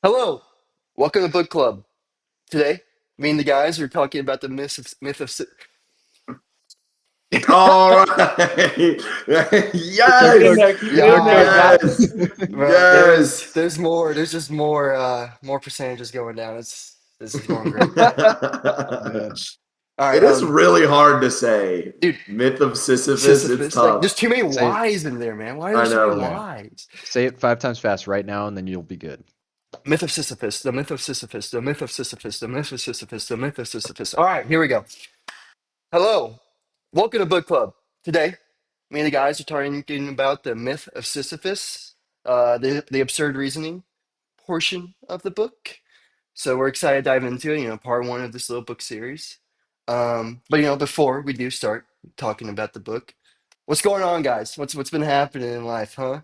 Hello, welcome to book club. Today, me and the guys are talking about the All right. Keep it in Yes. there, keep it in there, yeah, guys. Yes. bro. Yes. There's more. There's just more percentages going down. This is going great. Man. All right, It is really hard to say. dude, Myth of Sisyphus, it's Sisyphus. Like, tough. there's too many Say it, Y's in there, man. Why are there I so many know. yeah. Y's? Say it 5 times fast right now, and then you'll be good. Myth of Sisyphus. The myth of Sisyphus. The myth of Sisyphus. The myth of Sisyphus. The myth of Sisyphus. All right, here we go. Hello, welcome to book club. Today, me and the guys are talking about the myth of Sisyphus, the absurd reasoning portion of the book. So we're excited to dive into it. Part one of this little book series. But before we do start talking about the book, what's going on, guys? What's been happening in life, huh?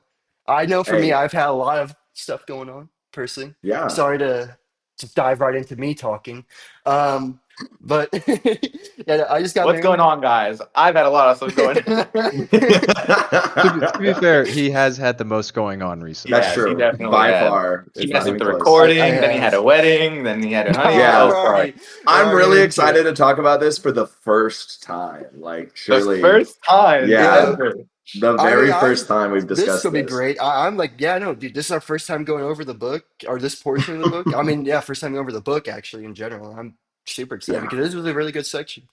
I know for me, Hey, I've had a lot of stuff going on personally. yeah. Sorry to just dive right into me talking, but yeah, I just got What's going married. on, guys? I've had a lot of stuff going. That's To be fair, he has had the most going on recently. Yes, he true. definitely By had. far. He It's not messed up even the close. I recording, then he had have. a wedding, then he had a honey. Oh, Yeah. Oh, sorry. we're I'm already really into excited it. to talk about this for the first time. Like, The surely, first time yeah, Yeah, ever. the I mean, very first time we've this discussed could be this. great. I'm like, yeah, no, dude, this is our first time going over the book or this portion of the book. I mean, yeah, first time going over the book actually in general. I'm super excited Yeah. because this was a really good section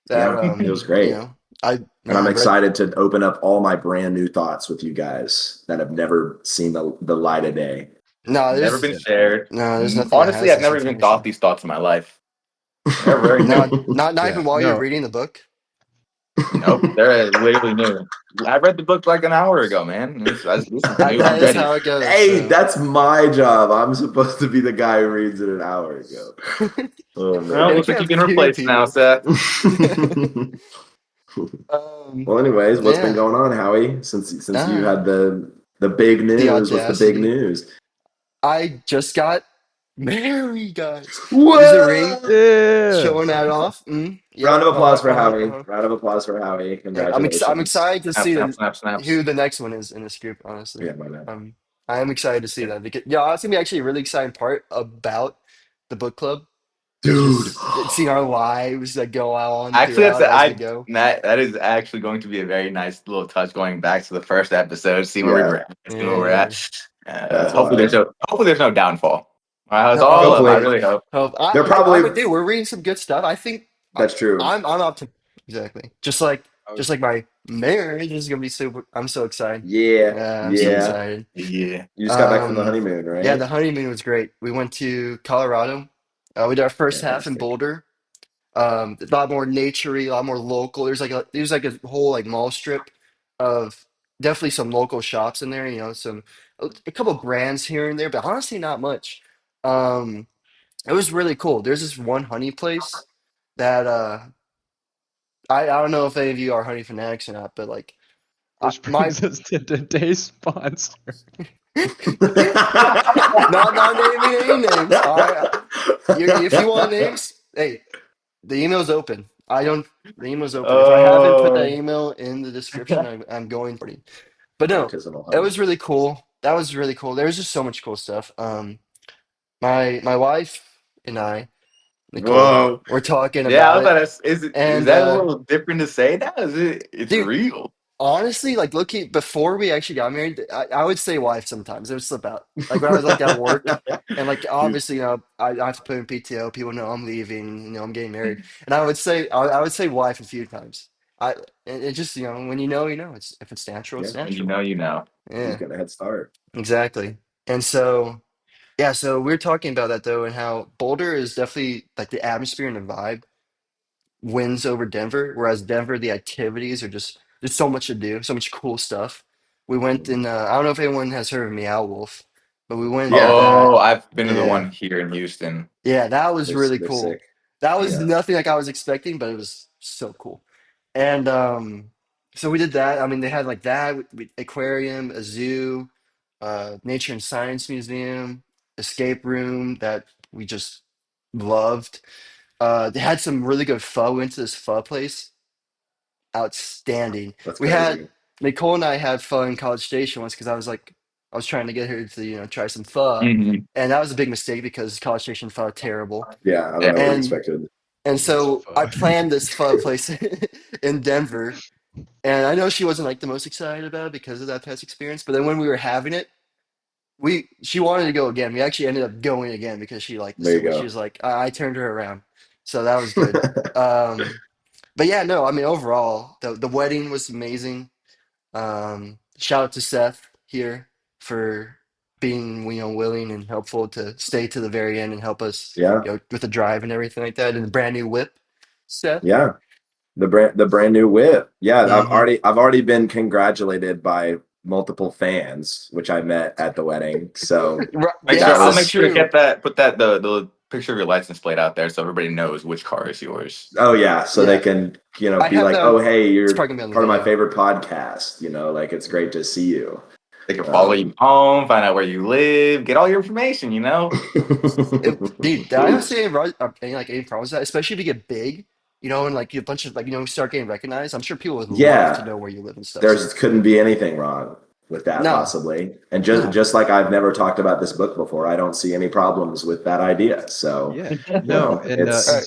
that, Yeah. It was great. I And I'm I've read. excited to open up all my brand new thoughts with you guys that have never seen the light of day. No, Never been there's Yeah. shared. nothing that Honestly, has I've this never even thought information. these thoughts in my life. They're very No, new. not Yeah. even while you're No, reading the book. nope, they're literally new. I read the book like an hour ago, man. This is new That is already. how it goes. Hey, So, that's my job. I'm supposed to be the guy who reads it an hour ago. Oh Well, and it man. looks like can't you've be been two replaced now, people. Seth. um, Well, anyways, what's been yeah, going on, Howie? Since you uh, had the big the news, what's the big audacity. news? I just got married, guys. Here's a ring Whoa! Yeah. showing that off. Round Yep. of applause for Howie. Uh-huh. Round of applause for Howie. Yeah, I'm Congratulations. excited to Snap, see snap, snap, who snaps. the next one is in this group. Honestly, Yeah, my bad. I am excited to see that because yeah, that's gonna be actually a really exciting part about the book club. Is Dude. just seeing our lives that go on Actually, throughout as we go. that is actually going to be a very nice little touch going back to the first episode, seeing where we Yeah, were at, seeing where we're Yeah. at. that's wild. Hopefully there's no downfall. That's Oh all I yeah. Hopefully, really hope. Hope they're I probably would do. We're reading some good stuff. I think I, that's true. I'm optimistic. Exactly. Oh, Just like my marriage is gonna be super. I'm so excited. Yeah, Yeah, I'm so yeah, yeah. excited. yeah. You just got back from the Um, honeymoon, yeah, right? the honeymoon was great. We went to Colorado. We did our first half in Fantastic. Boulder. A lot more naturey, a lot more local. There's like a whole like mall strip of definitely some local shops in there. Some a couple brands here and there, but honestly, not much. Um, it was really cool. There's this one honey place that I don't know if any of you are honey fanatics or not, but like Which my brings us to today's sponsor. not naming any names. All right, if you want names, hey, the email's open. I don't. The email's open. If I haven't put that Oh, email in the description, I'm going to. But no, Artisanal it honey. was really cool. That was really cool. There was just so much cool stuff. My wife and I, Nicole, whoa. we're talking Yeah, I about was it, about to, is and that a little different to say now? Is it? It's dude, real. honestly, like looking before we actually got married, I would say wife sometimes. It would slip out. Like when I was like at work, and like obviously, I have to put in PTO. People know I'm leaving. I'm getting married, and I would say wife a few times. I it just when you know. It's if it's natural, Yeah, it's When you natural. know, you know. he's Yeah, got a head start. exactly. And so yeah, so we are talking about that though, and how Boulder is definitely like the atmosphere and the vibe wins over Denver, whereas Denver, the activities are just there's so much to do, so much cool stuff. We went Mhm. in. I don't know if anyone has heard of Meow Wolf, but we went and did Yeah, Oh, that. I've been to the Yeah, one here in Houston. yeah, that was really they're cool. sick. That was Yeah. nothing like I was expecting, but it was so cool. And so we did that. I mean, they had like that aquarium, a zoo, nature and science museum, escape room that we just loved. They had some really good pho. We went to this pho place, outstanding. That's We had crazy. Nicole and I had pho in College Station once because I was like, I was trying to get her to try some pho, Mhm. and that was a big mistake because College Station pho terrible. Yeah, I don't Yeah. know what we And expected. and Worst so I pho. planned this pho place in Denver, and I know she wasn't like the most excited about it because of that past experience. But then when we were having it, she wanted to go again. We actually ended up going again because she liked it There so you much. She go. was like, I turned her around, so that was good. But yeah, no, I mean overall, the wedding was amazing. Shout out to Seth here for being willing and helpful to stay to the very end and help us Yeah, with the drive and everything like that, and the brand new whip, Seth. yeah. The brand new whip. Yeah, Hmm. I've already been congratulated by multiple fans, which I met at the wedding. So that Yes, I'll that's make was sure to true. get that, put that the picture of your license plate out there so everybody knows which car is yours. oh yeah, so they Yeah, can, I be have like, that. "Oh, hey, It's you're probably gonna be on part the of my video. favorite podcast." Like it's great to see you. They can follow you Um, home, find out where you live, get all your information, you know? Dude, I don't see any problems with that, especially if you get big, and like you a bunch of start getting recognized. I'm sure people would love to yeah, know where you live and stuff. So there's couldn't be anything wrong with that no, possibly. And just no, just like I've never talked about this book before, I don't see any problems with that idea. So, Yeah. No, and all it's right.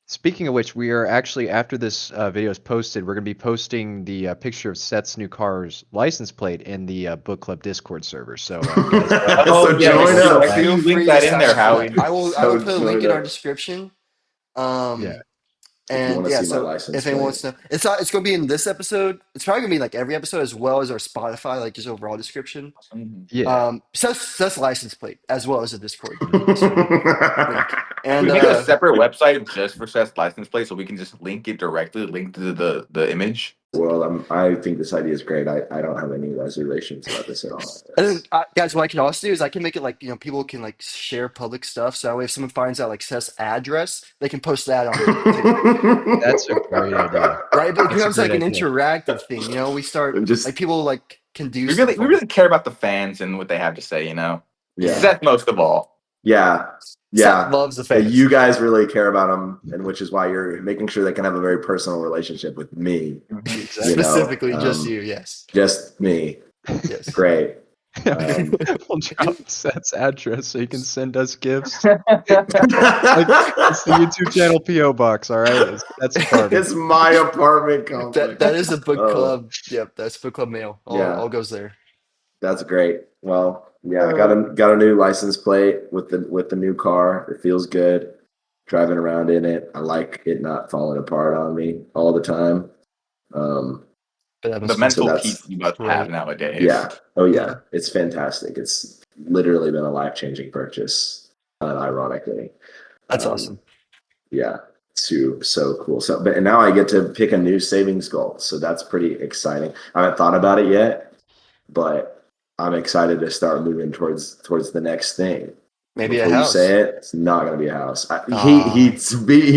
speaking of which, we are actually, after this video is posted, we're going to be posting the picture of Seth's new car's license plate in the book club Discord server. So, guys, go ahead and Oh so join yeah, us. make join We'll sure do make up. sure that. Feel you link free to that in there, sign up for that. Howie. I will put a link Join in our up description. Yeah. Um, if you want and to yeah, see my so license if anyone plate. wants to know, it's going to be in this episode. It's probably going to be like every episode as well as our Spotify, like just overall description. Mhm. Yeah. Seth's license plate as well as the Discord server link. Can And we make a separate website just for Seth's license plate so we can just link it directly, link to the image? Well, I think this idea is great. I don't have any reservations about this at all. And then, guys, what I can also do is I can make it like people can like share public stuff. So that way, if someone finds out like Seth's address, they can post that on there too, That's a great idea. right? But it That's a becomes like great an idea. interactive thing. We start like Just people like can do We really stuff we on. really care about the fans and what they have to say, you know? Yeah, yeah, Seth most of all. yeah, Seth yeah. loves the fans. You guys really care about them, and which is why you're making sure they can have a very personal relationship with me. Mhm. Exactly. Specifically, just you. Yes, Just me. yes. Great. We'll drop Seth's address so you can send us gifts. Like, it's the It's YouTube channel PO box, all right? It's Seth's apartment. my apartment That complex. is a book Oh, club. Yep, that's book club mail. All yeah. goes there. That's great. Well, yeah, I got a new license plate with the new car. It feels good driving around in it. I like it not falling apart on me all the time. Um, But that The must feel so mental peace that's you must have great. nowadays. yeah. Oh Yeah, yeah, it's fantastic. It's literally been a life-changing purchase, ironically. that's Um, awesome. yeah, so cool. So, but and now I get to pick a new savings goal. So that's pretty exciting. I haven't thought about it yet, but I'm excited to start moving towards the next thing. Maybe a Before you house. say it, it's not going to be a house. Ah, He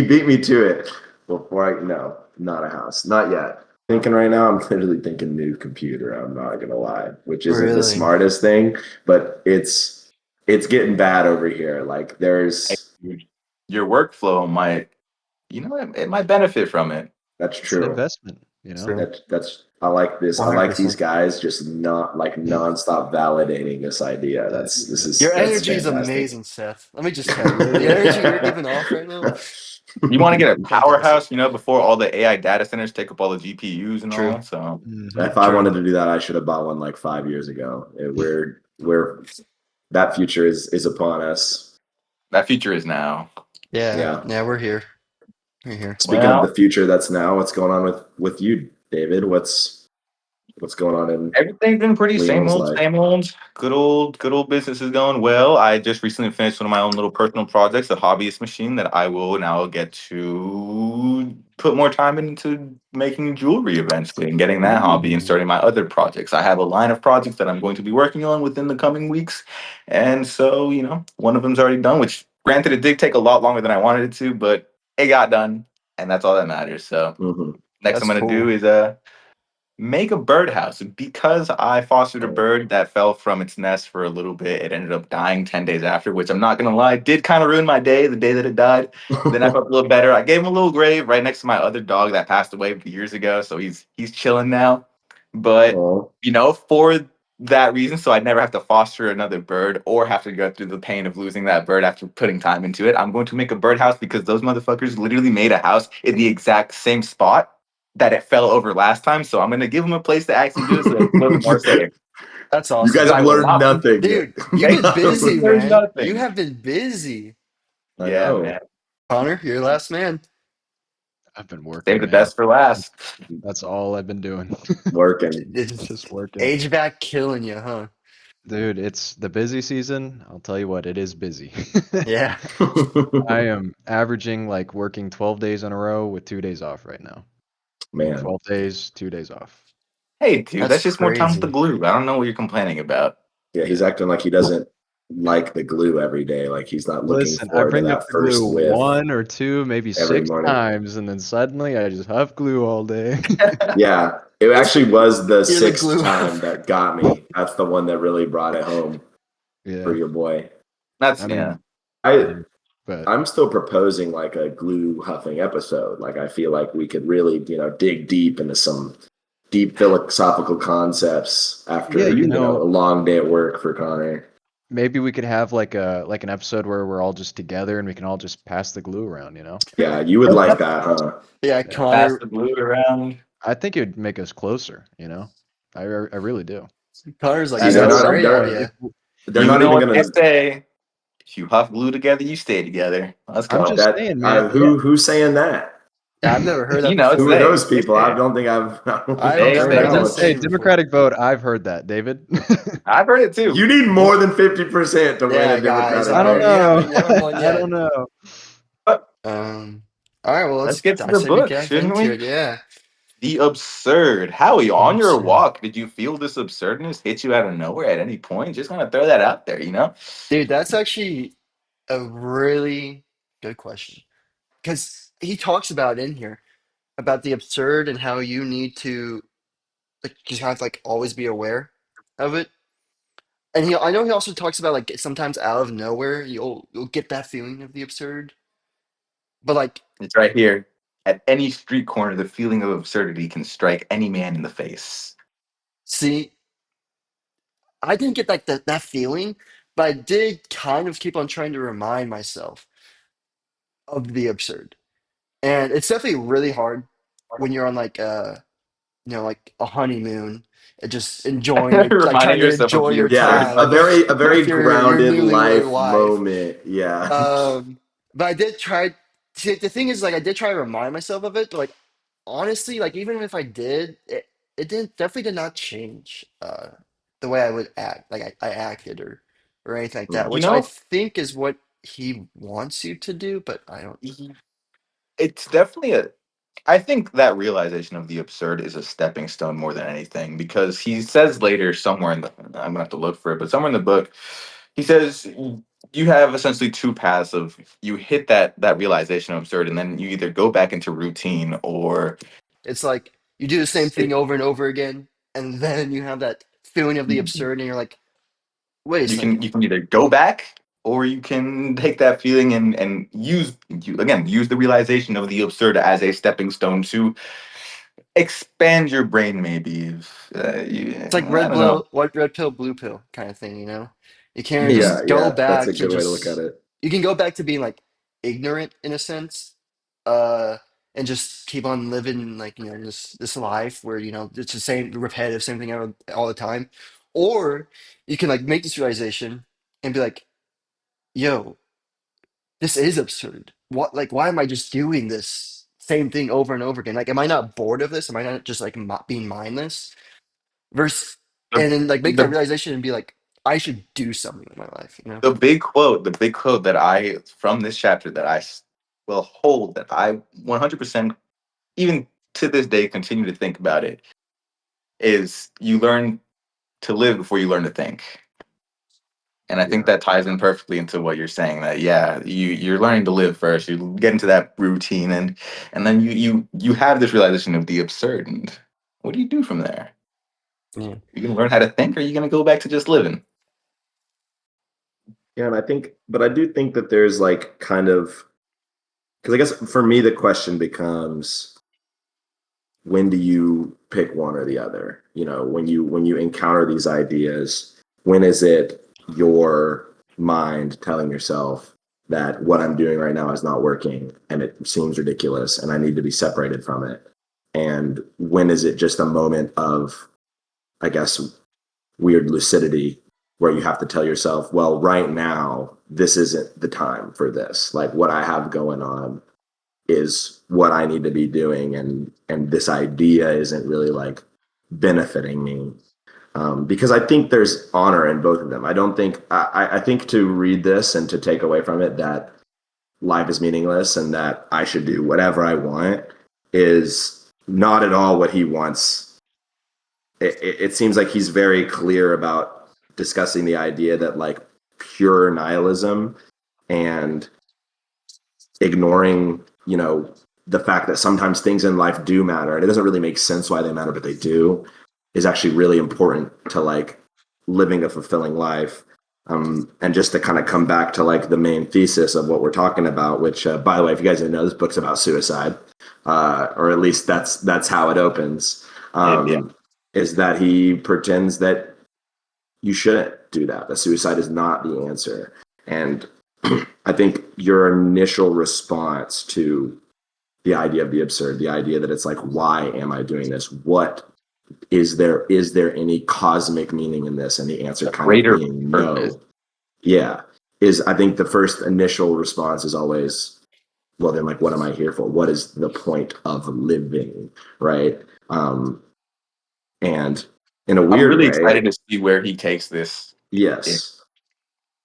beat me to it before no, not a house, not yet. Thinking right now, I'm literally thinking new computer. I'm not going to lie, which isn't the really? smartest thing, but it's getting bad over here. Like there's Your workflow might, it might benefit from it. that's It's an true. investment. True. That's I like this. I like these 100%. guys just not like nonstop validating this idea. Your That's energy is fantastic. amazing, Seth. Let me just tell you, the energy you're giving off right now, You want to get a fantastic. powerhouse, before all the AI data centers take up all the GPUs and True. all. So Mhm. If I True. wanted to do that, I should have bought one like 5 years ago. We're that future is upon us. that future is now. Yeah. Yeah. Yeah, we're here. We're here. Speaking of the Well, future that's now, what's going on with you, David? What's going on in everything's been pretty Leo's life? same old. Good old business is going well. I just recently finished one of my own little personal projects, a hobbyist machine that I will now get to put more time into making jewelry eventually and getting that hobby and Ooh. starting my other projects. I have a line of projects that I'm going to be working on within the coming weeks. And so, one of them's already done, which granted it did take a lot longer than I wanted it to, but it got done. And that's all that matters. So Mm-hmm. next I'm That's gonna do cool. is make a birdhouse. Because I fostered a bird that fell from its nest for a little bit. It ended up dying 10 days after, which I'm not gonna lie, did kind of ruin my day, the day that it died. Then I felt a little better. I gave him a little grave right next to my other dog that passed away years ago. So he's chilling now. But Oh, for that reason, so I never have to foster another bird or have to go through the pain of losing that bird after putting time into it. I'm going to make a birdhouse because those motherfuckers literally made a house in the exact same spot that it fell over last time. So I'm going to give them a place to actually do it so it's a little more safe. That's You guys awesome. Because have I will learned not be. nothing. Dude, you've They been busy, learned man. You nothing. have been busy. I Yeah, know. man. Connor, you're the last man. I've been working, Save the man. best for last. That's all I've been doing. Working. Just working. HVAC killing you, huh? Dude, it's the busy season. I'll tell you what, it is busy. Yeah. I am averaging like working 12 days in a row with 2 days off right now. Man. 12 days, 2 days off. Hey, dude, That's that's just more time with the crazy. glue. I don't know what you're complaining about. Yeah, he's acting like he doesn't like the glue every day. Like he's not looking Listen, I forward to bring up that the glue first whiff one or two, maybe every six morning. times, and then suddenly I just huff glue all day. Yeah, it actually was the You're the sixth glue. time that got me. That's the one that really brought it home for Yeah, your boy. That's I yeah. mean, I but I'm still proposing like a glue huffing episode. Like I feel like we could really, dig deep into some deep philosophical concepts yeah, after, a long day at work for Connor. maybe we could have like an episode where we're all just together and we can all just pass the glue around. Yeah, you would like that, huh? Yeah, Yeah. Pass Connor. the glue around. I think it would make us closer. I really do. Connor's like, See, At, yeah, they're at that's a not some great point, they're idea. if they're You not know even what they gonna say? If you huff glue together, you stay together. Let's I'm go. just that saying, man. Yeah, who's saying that? Yeah, I've never heard You that know, it's Who before. are they. those It's people? I they. don't think I don't think I've I've They heard never that heard say. them one. say Hey, it before. Democratic vote. I've heard that, David. I've heard it too. You need more than 50% to win Yeah, a guys. Democratic I All don't right, vote. you know. haven't won I don't yet. know. But All right, well, let's let's. get to I the say we book, get shouldn't into we? it. Yeah. The absurd. Howie, on your Absurd. walk, did you feel this absurdness hit you out of nowhere at any point? Just gonna throw that out there. Dude, that's actually a really good question because he talks about in here about the absurd and how you need to like just have to like always be aware of it. And I know he also talks about like sometimes out of nowhere you'll get that feeling of the absurd, but like It's right here. At any street corner, the feeling of absurdity can strike any man in the face. see, I didn't get like that feeling, but I did kind of keep on trying to remind myself of the absurd. And it's definitely really hard when you're on like like a honeymoon and just enjoying like Reminding trying to yourself of enjoy the your Yeah, absurd. a time very with your grounded newlywed life wife. moment. Yeah. But I did try. See, the thing is, like, I did try to remind myself of it, but like, honestly, like, even if I did, it didn't definitely did not change the way I would act, like I acted or anything like that, Mm. You which I know, think is what he wants you to do, but I don't. it's definitely a. I think that realization of the absurd is a stepping stone more than anything because he says later somewhere in the. I'm gonna have to look for it, but somewhere in the book, he says you have essentially two paths of you hit that realization of absurd, and then you either go back into routine or It's like you do the same thing over and over again, and then you have that feeling of the absurd, and you're like, wait a you second. can either go back or you can take that feeling and use the realization of the absurd as a stepping stone to expand your brain maybe It's like I don't know. red pill, blue pill kind of thing, you know? You can't Mhm. Yeah, just go yeah, that's a back to good way to look at just it. you can go back to being like ignorant in a sense, and just keep on living like, this life where, it's the same repetitive, same thing all the time. Or you can like make this realization and be like, yo, this is absurd. What like why am I just doing this same thing over and over again? Like, am I not bored of this? Am I not just like being mindless? Versus, the, and then like make that the realization and be like, I should do something with my life. the big quote that I from this chapter that will hold that I 100% even to this day continue to think about it is you learn to live before you learn to think. And I think Yeah. that ties in perfectly into what you're saying. That yeah, you're learning to live first. You get into that routine, and then you have this realization of the absurd. And what do you do from there? Yeah. You can learn how to think, or are you gonna go back to just living? Yeah, and but I do think that there's like kind of, because I guess for me the question becomes, when do you pick one or the other? You know, when you encounter these ideas, when is it your mind telling yourself that what I'm doing right now is not working and it seems ridiculous and I need to be separated from it? And when is it just a moment of, I guess, weird lucidity where you have to tell yourself, well, right now, this isn't the time for this. Like what I have going on is what I need to be doing, and this idea isn't really like benefiting me. Because I think there's honor in both of them. I don't think I think to read this and to take away from it that life is meaningless and that I should do whatever I want is not at all what he wants. It seems like he's very clear about discussing the idea that like pure nihilism and ignoring, you know, the fact that sometimes things in life do matter and it doesn't really make sense why they matter, but they do, is actually really important to like living a fulfilling life. And just to kind of come back to like the main thesis of what we're talking about, which by the way, if you guys didn't know, this book's about suicide, or at least that's how it opens. Yeah. Is that he pretends that you shouldn't do that. That suicide is not the answer. And I think your initial response to the idea of the absurd, the idea that it's like, why am I doing this? What is there any cosmic meaning in this? And the answer A kind of greater being purpose. no. Yeah. Is I think the first initial response is always, well, then like, what am I here for? What is the point of living? Right. And in a I'm weird really way, excited to see where he takes this. yes.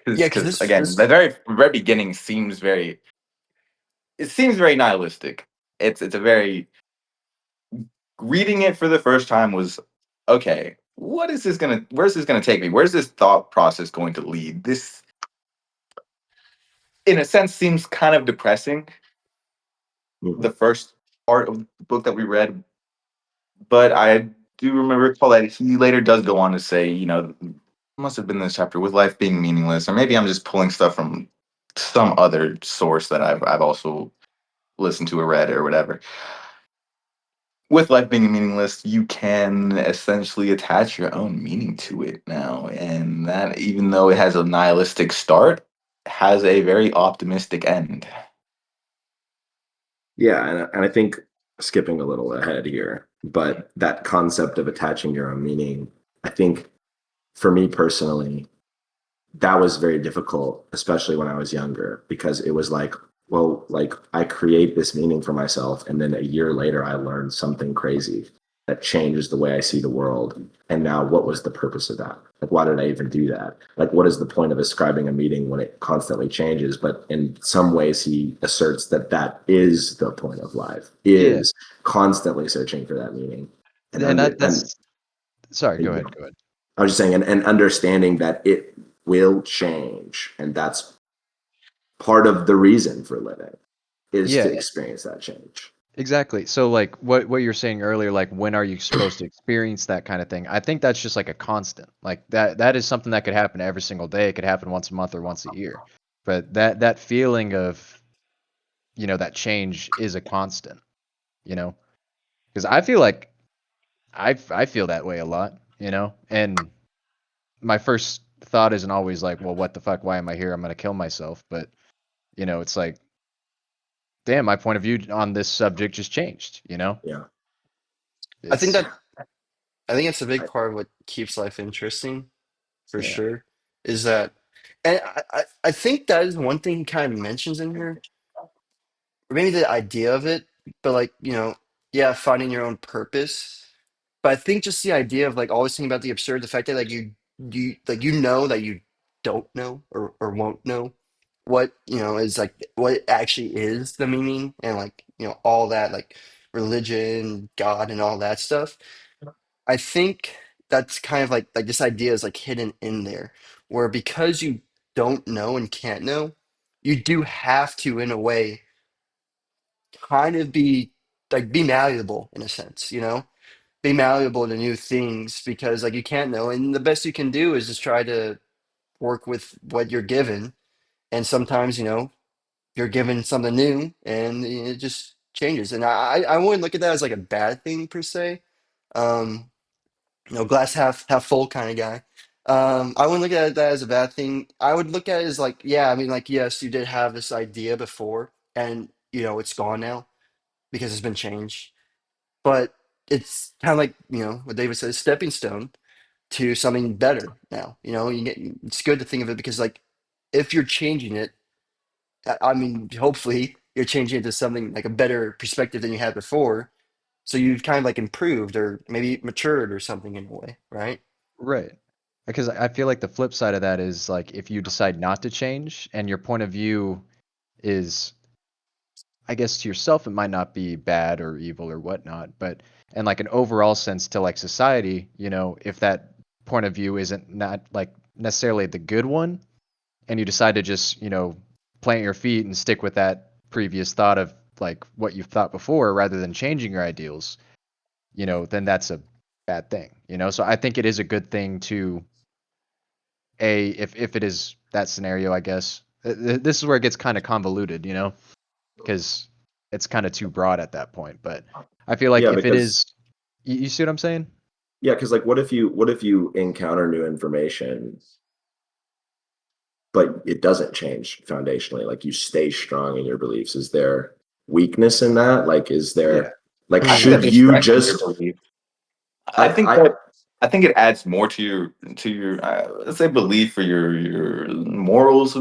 Yeah, because Because this again, this the very beginning seems very, it seems very nihilistic. It's a very, reading it for the first time was, okay, what is this gonna, where's this gonna take me? Where's this thought process going to lead? This, in a sense, seems kind of depressing, the Mhm. first part of the book that we read, but I do remember recall that he later does go on to say, you know, must have been this chapter with life being meaningless, or maybe I'm just pulling stuff from some other source that I've also listened to or read or whatever. With life being meaningless, you can essentially attach your own meaning to it now. And that, even though it has a nihilistic start, has a very optimistic end. Yeah, and I think skipping a little ahead here, but that concept of attaching your own meaning, I think for me personally, that was very difficult, especially when I was younger, because it was like, well, like I create this meaning for myself, and then a year later, I learned something crazy that changes the way I see the world. And now, what was the purpose of that? Like, why did I even do that? Like, what is the point of ascribing a meaning when it constantly changes? But in some ways, he asserts that that is the point of life, Yeah, is constantly searching for that meaning and and under and that's sorry. there Go you ahead. go. Go ahead. I was just saying, and understanding that it will change, and that's part of the reason for living is to Yeah, experience that change. exactly. So like what you're saying earlier, like when are you supposed to experience that kind of thing? I think that's just like a constant. Like that is something that could happen every single day. It could happen once a month or once a year. But that feeling of, that change is a constant, you know? Because I feel like I feel that way a lot, And my first thought isn't always like, well, what the fuck? Why am I here? I'm gonna kill myself. But it's like, damn, my point of view on this subject just changed. Yeah. I think It's that I think it's a big I, part of what keeps life interesting for yeah, sure. Is that, and I think that is one thing he kind of mentions in here, or maybe the idea of it, but like, yeah, finding your own purpose. But I think just the idea of like always thinking about the absurd, the fact that like you like you know that you don't know or won't know what is like what actually is the meaning and like all that like religion, God, and all that stuff. I think that's kind of like this idea is like hidden in there, where because you don't know and can't know, you do have to in a way kind of be malleable in a sense, be malleable to new things because like you can't know, and the best you can do is just try to work with what you're given, and sometimes you're given something new and it just changes, and I wouldn't look at that as like a bad thing per se. Um, glass half full kind of guy. I wouldn't look at that as a bad thing. I would look at it as like, yeah, I mean, like, yes, you did have this idea before, and it's gone now because it's been changed. But it's kind of like what David says, stepping stone to something better now. It's good to think of it because like if you're changing it, I mean, hopefully you're changing it to something like a better perspective than you had before. So you've kind of like improved or maybe matured or something in a way, right? Right. Because I feel like the flip side of that is like if you decide not to change and your point of view is, I guess to yourself it might not be bad or evil or whatnot, but in like an overall sense to like society, if that point of view isn't not like necessarily the good one, and you decide to just, plant your feet and stick with that previous thought of like what you've thought before rather than changing your ideals, then that's a bad thing, So I think it is a good thing to if it is that scenario, I guess. This is where it gets kind of convoluted, because it's kind of too broad at that point. But I feel like Yeah, if it because is, you see what I'm saying? yeah, because like what if you encounter new information, but it doesn't change foundationally? Like you stay strong in your beliefs. Is there weakness in that? Like, is Yeah. there like I think that should Hmm. they you strengthen your just belief. I think I that I think it adds more to your let's say belief or your morals.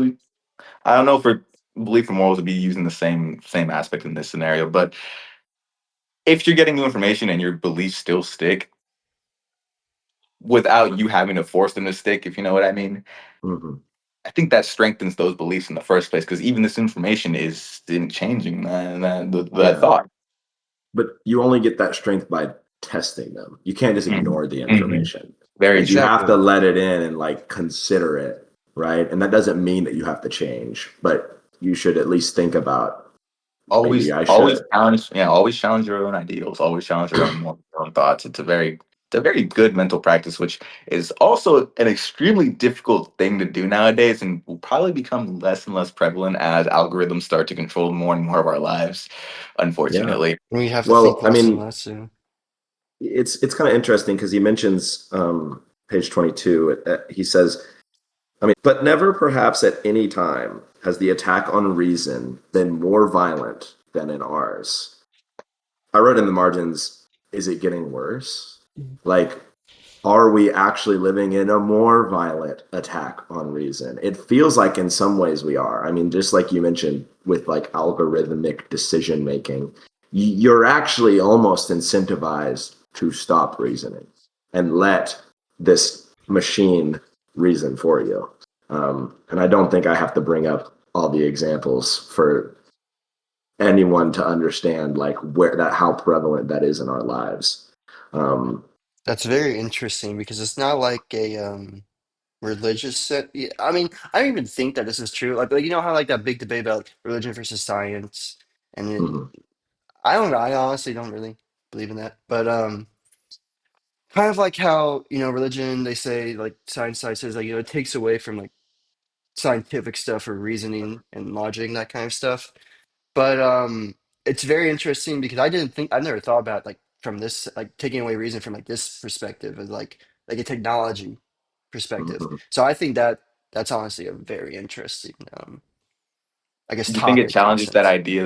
I don't know if belief and morals would be using the same aspect in this scenario, but if you're getting new information and your beliefs still stick without you having to force them to stick, if you know what I mean, Mhm. I think that strengthens those beliefs in the first place because even this information is in changing that Yeah. thought. But you only get that strength by testing them. You can't just Mhm. ignore the Mhm. information. Very Like you true. have Exactly. to let it in and like consider it, right? And that doesn't mean that you have to change, but you should at least think about maybe I Always should. challenge, yeah, always challenge your own ideals, always challenge your own thoughts. It's a very good mental practice, which is also an extremely difficult thing to do nowadays and will probably become less and less prevalent as algorithms start to control more and more of our lives, Yeah. unfortunately. We have to think Well, I less and mean, less soon. it's kind of interesting because he mentions page 22. He says, I mean, but never perhaps at any time has the attack on reason been more violent than in ours. I wrote in the margins, is it getting worse? Like, are we actually living in a more violent attack on reason? It feels like in some ways we are. I mean, just like you mentioned with like algorithmic decision making, you're actually almost incentivized to stop reasoning and let this machine reason for you. And I don't think I have to bring up all the examples for anyone to understand like where that how prevalent that is in our lives. Um, That's very interesting because it's not like a religious set. Yeah, I mean, I don't even think that this is true. Like you know how like that big debate about religion versus science, and then mhm, I don't know. I honestly don't really believe in that, but kind of like how religion they say like science says like it takes away from like scientific stuff or reasoning and logic and that kind of stuff. But it's very interesting because I've never thought about like from this like taking away reason from like this perspective of like a technology perspective. mhm. So I think that that's honestly a very interesting I guess Do you think it topic in a challenges that sense. idea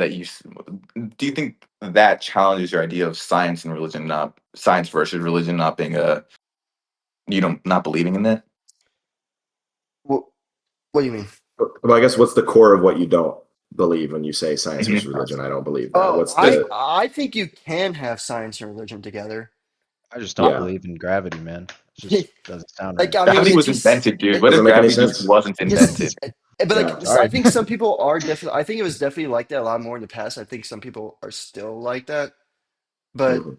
do you think that challenges your idea of science and religion, not science versus religion, not being not believing in that? What, what do you mean? Well, I guess what's the core of what you don't believe when you say science versus Mhm. religion? I don't believe that. Oh, What's I the I think you can have science and religion together. I just don't I, yeah? believe in gravity, man. It just doesn't sound like right. I mean, Gravity it was just invented, dude. it, What if Doesn't make any gravity just sense. wasn't because invented? but like Yeah. I Sorry. think some people are definitely. I think it was definitely like that a lot more in the past. I think some people are still like that, but Mhm.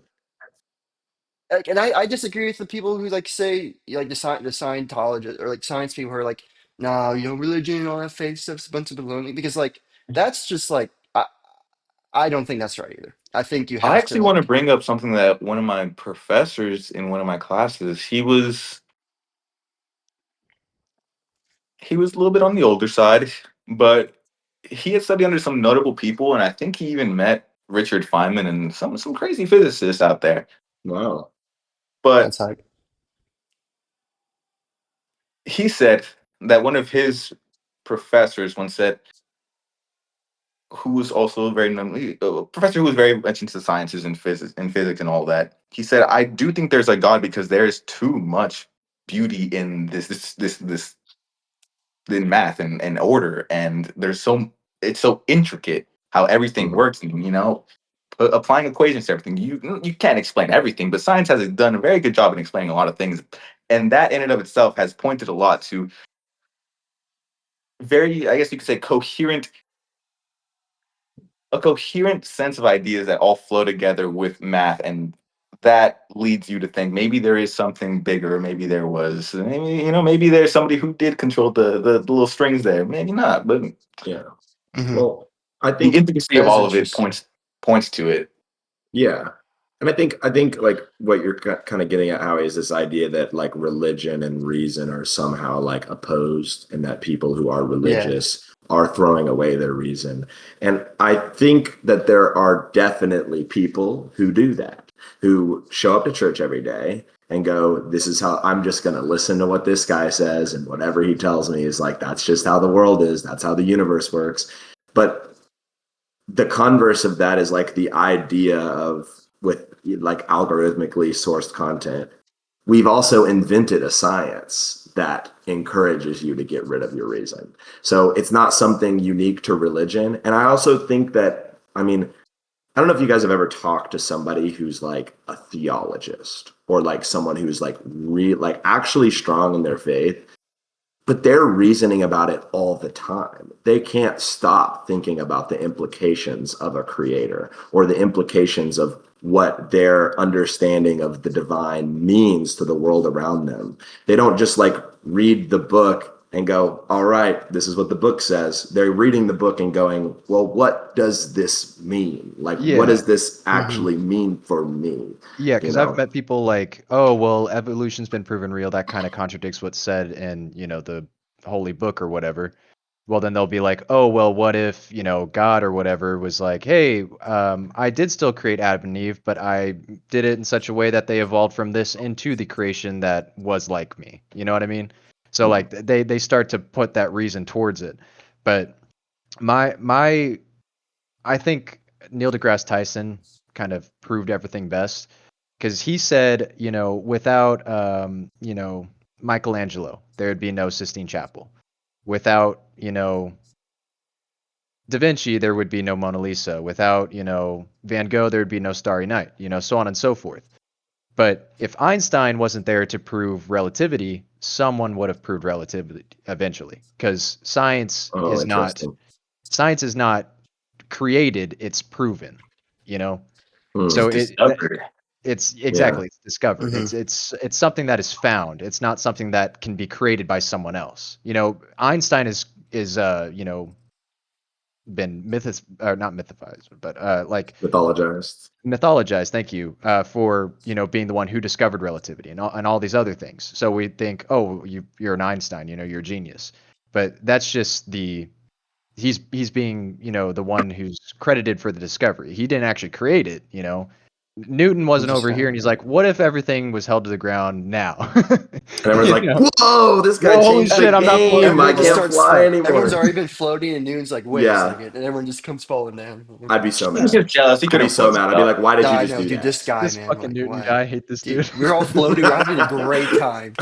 like, and I disagree with the people who like say like the Scientologists or like science people who are like, nah, religion and all that fake stuff's a bunch of baloney because like that's just like I don't think that's right either. I think you I have to actually want to like bring up something that one of my professors in one of my classes, he was a little bit on the older side, but he had studied under some notable people, and I think he even met Richard Feynman and some crazy physicists out there. Wow. But That's hype. he said that one of his professors once said, who was also very a professor who was very much into sciences and physics and all that. He said, "I do think there's a God because there is too much beauty in this in math and order, and it's so intricate how everything Mhm. works, and applying equations to everything. You can't explain everything, but science has done a very good job in explaining a lot of things, and that in and of itself has pointed a lot to very, I guess you could say, a coherent sense of ideas that all flow together with math, and that leads you to think maybe there is something bigger. Maybe there was, maybe there's somebody who did control the little strings there. Maybe not, but Yeah. Mm-hmm. Well, I the think intricacy of That's all of it interesting. points to it. yeah. And I think like what you're kind of getting at, Howie, is this idea that like religion and reason are somehow like opposed, and that people who are Yeah. religious are throwing away their reason. And I think that there are definitely people who do that, who show up to church every day and go, this is how I'm just going to listen to what this guy says, and whatever he tells me is like, that's just how the world is. That's how the universe works. But the converse of that is like the idea of, with like algorithmically sourced content, we've also invented a science that encourages you to get rid of your reason. So it's not something unique to religion. And I also think that, I mean, I don't know if you guys have ever talked to somebody who's like a theologist, or like someone who's like like actually strong in their faith, but they're reasoning about it all the time. They can't stop thinking about the implications of a creator, or the implications of what their understanding of the divine means to the world around them. They don't just like read the book and go, all right, this is what the book says. They're reading the book and going, well, what does this mean? Like, what Yeah. does this Mm-hmm. actually mean for me? Yeah, You because I've know? met people like, oh, well, evolution's been proven real. That kind of contradicts what's said in, the holy book or whatever. Well, then they'll be like, oh, well, what if, God or whatever was like, hey, I did still create Adam and Eve, but I did it in such a way that they evolved from this into the creation that was like me. You know what I mean? So like they start to put that reason towards it. But my I think Neil deGrasse Tyson kind of proved everything best, because he said, without Michelangelo, there would be no Sistine Chapel. Without, Da Vinci, there would be no Mona Lisa. Without, Van Gogh, there would be no Starry Night, so on and so forth. But if Einstein wasn't there to prove relativity, someone would have proved relativity eventually, because Oh, interesting. science is not created, it's proven, you know. Hmm. It's So discovered. it's Yeah. exactly, it's discovered. Mm-hmm. It's something that is found. It's not something that can be created by someone else. Einstein is been or not mythifized, but like Mythologized. mythologized. Thank you, for being the one who discovered relativity and all these other things. So we think, oh, you're an Einstein, you're a genius, but that's just he's being the one who's credited for the discovery. He didn't actually create it. Newton He wasn't just over here, found and he's it. like, what if everything was held to the ground now? And everyone's you like, know whoa, this guy Whoa, holy changed the shit, I'm not game. floating I Everyone just can't anymore. starts. fly Everyone's anymore. already been floating, and Noon's like, "Wait a Yeah, second," and everyone just comes falling down. I'd be so He's mad. just jealous. He I'd be couldn't so float mad. I'd be stuff. like, why No, did you I just know, do dude. that? This guy, This man. fucking Like, Newton what? guy, I hate this Dude, dude. we're all floating. We're having a great time.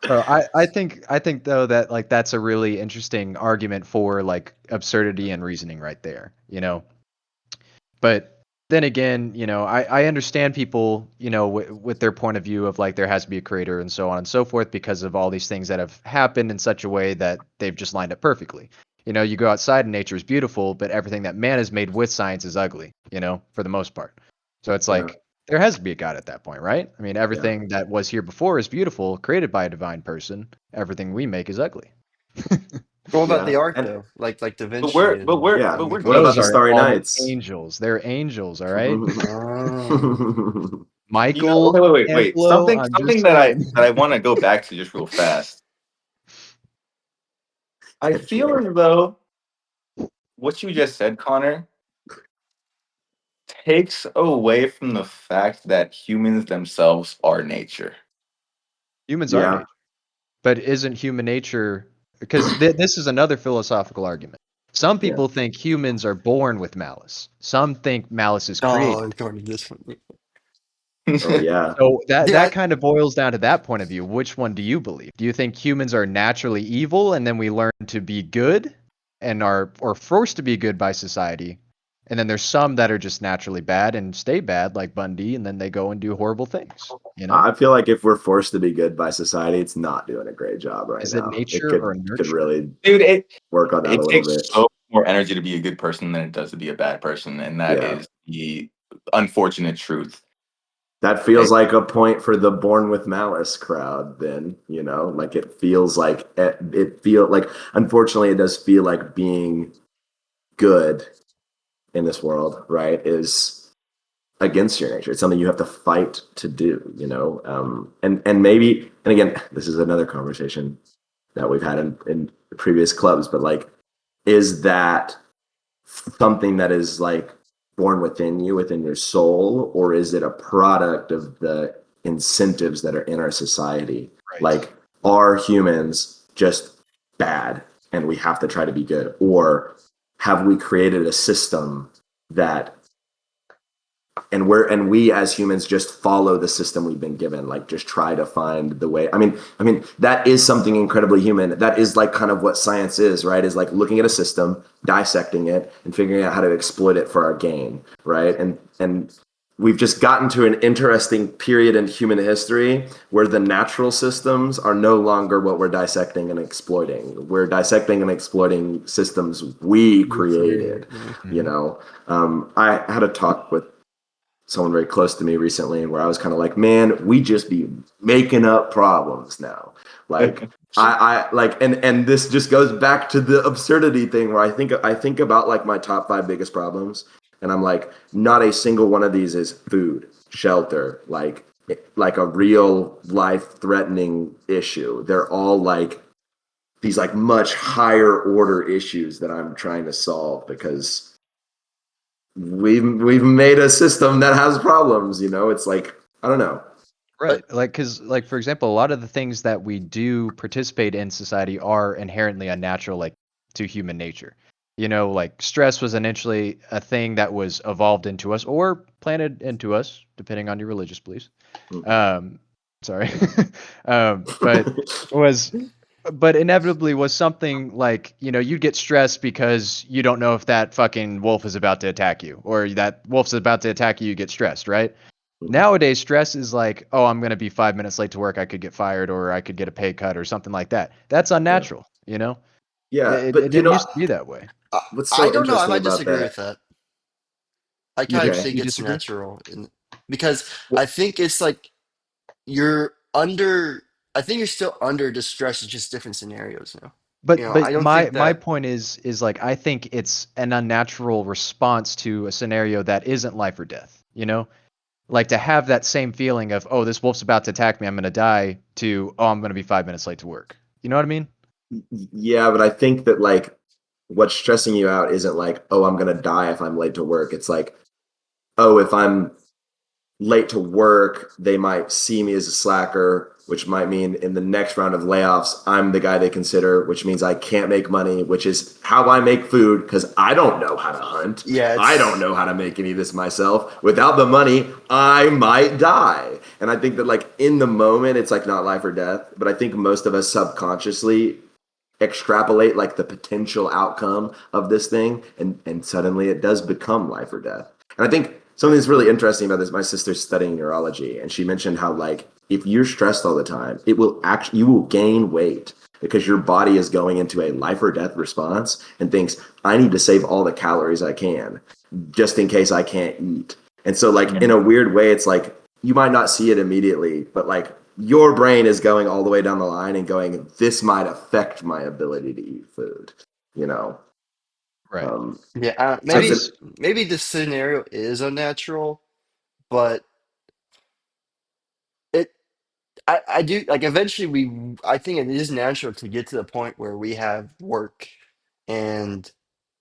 Bro, I think though that like that's a really interesting argument for like absurdity and reasoning right there. But then again, I understand people, with their point of view of like there has to be a creator and so on and so forth, because of all these things that have happened in such a way that they've just lined up perfectly. You go outside and nature is beautiful, but everything that man has made with science is ugly, for the most part. So it's Yeah, like there has to be a God at that point, right? I mean, yeah, everything that was here before is beautiful, created by a divine person. Everything we make is ugly. What about the yeah. art And though? Like Da But Vinci we're but and we're yeah, but we're what about Those the thinking. are Starry all Nights? angels. They're angels, all right? oh, Okay, Michael wait. Angelo, I'm Something just that I saying. that I want to go back to just real fast. I feel Angelo. as though what you just said, Connor, takes away from the fact that humans themselves are nature. Humans are Yeah, nature, but isn't human nature? Because this is another philosophical argument. Some yeah. people think humans are born with malice. Some think malice is Oh, created. going to this one. Oh yeah. So that Dude, that kind of boils down to that point of view. Which one do you believe? Do you think humans are naturally evil and then we learn to be good and are or forced to be good by society? And then there's some that are just naturally bad and stay bad, like Bundy, and then they go and do horrible things. You know? I feel like if we're forced to be good by society, it's not doing a great job right Is it now. It nature or could nurture? really Dude, work on that a it little takes bit. so much more energy to be a good person than it does to be a bad person, and that Yeah. is the unfortunate truth. That feels like a point for the born with malice crowd then, like it feels like unfortunately it does feel like being good in this world, right, is against your nature. It's something you have to fight to do. And maybe, and again, this is another conversation that we've had in previous clubs, but like, is that something that is like born within you, within your soul, or is it a product of the incentives that are in our society? Right. Like, are humans just bad and we have to try to be good? Or have we created a system that we as humans just follow the system we've been given, like just try to find the way. I mean that is something incredibly human. That is like kind of what science is, right? Is like looking at a system, dissecting it, and figuring out how to exploit it for our gain, right? And we've just gotten to an interesting period in human history where the natural systems are no longer what we're dissecting and exploiting. We're dissecting and exploiting systems we You created, created. yeah. you Mhm. know I had a talk with someone very close to me recently, and where I was kind of like, man, we just be making up problems now. Like I like, and this just goes back to the absurdity thing where I think about like my top five biggest problems, and I'm like, not a single one of these is food, shelter, like a real life threatening issue. They're all like these like much higher order issues that I'm trying to solve because we've made a system that has problems. It's like, I don't know. Right. Like, because, like, for example, a lot of the things that we do participate in society are inherently unnatural, like, to human nature. Like, stress was initially a thing that was evolved into us or planted into us, depending on your religious beliefs. Um, sorry. But was, but inevitably was something like, you'd get stressed because you don't know if that fucking wolf is about to attack you or that wolf's about to attack you, you get stressed, right? Nowadays, stress is like, oh, I'm going to be 5 minutes late to work. I could get fired or I could get a pay cut or something like that. That's Yeah, unnatural. yeah, It but didn't used to be that way. I, what's I so don't know if interesting I about disagree with that? that. I kind of Okay. think You it's disagree? natural because Well, I think it's like you're under, I think you're still under distress. It's just different scenarios now. But I but don't my think my that, point is like I think it's an unnatural response to a scenario that isn't life or death. Like to have that same feeling of, oh, this wolf's about to attack me, I'm gonna die, to, oh, I'm gonna be 5 minutes late to work. You know what I mean? yeah, but I think that like what's stressing you out isn't like, oh, I'm gonna die if I'm late to work. It's like, oh, if I'm late to work, they might see me as a slacker, which might mean in the next round of layoffs, I'm the guy they consider, which means I can't make money, which is how I make food because I don't know how to hunt. yeah, I don't it's, know how to make any of this myself. Without the money, I might die. And I think that, like, in the moment, it's like not life or death. But I think most of us subconsciously extrapolate like the potential outcome of this thing, and suddenly it does become life or death. And I think something that's really interesting about this, my sister's studying neurology, and she mentioned how like if you're stressed all the time, it will actually, you will gain weight because your body is going into a life or death response and thinks, I need to save all the calories I can just in case I can't eat. And so like in a weird way, it's like you might not see it immediately, but like your brain is going all the way down the line and going, this might affect my ability to eat food, you know? Right. Um, yeah, so it's maybe, an, Because maybe the scenario is unnatural, but it, I do like eventually I think it is natural to get to the point where we have work and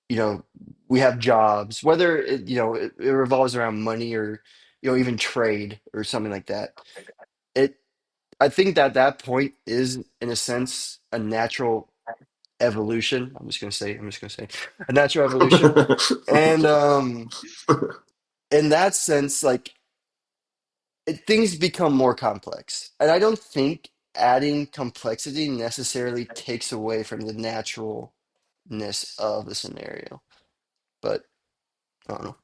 you know, we have jobs, whether it revolves around money or even trade or something like that. It I think that that point is in a sense a natural evolution. I'm just gonna say a natural evolution. And in that sense, like things become more complex. And I don't think adding complexity necessarily takes away from the naturalness of the scenario. But I don't know.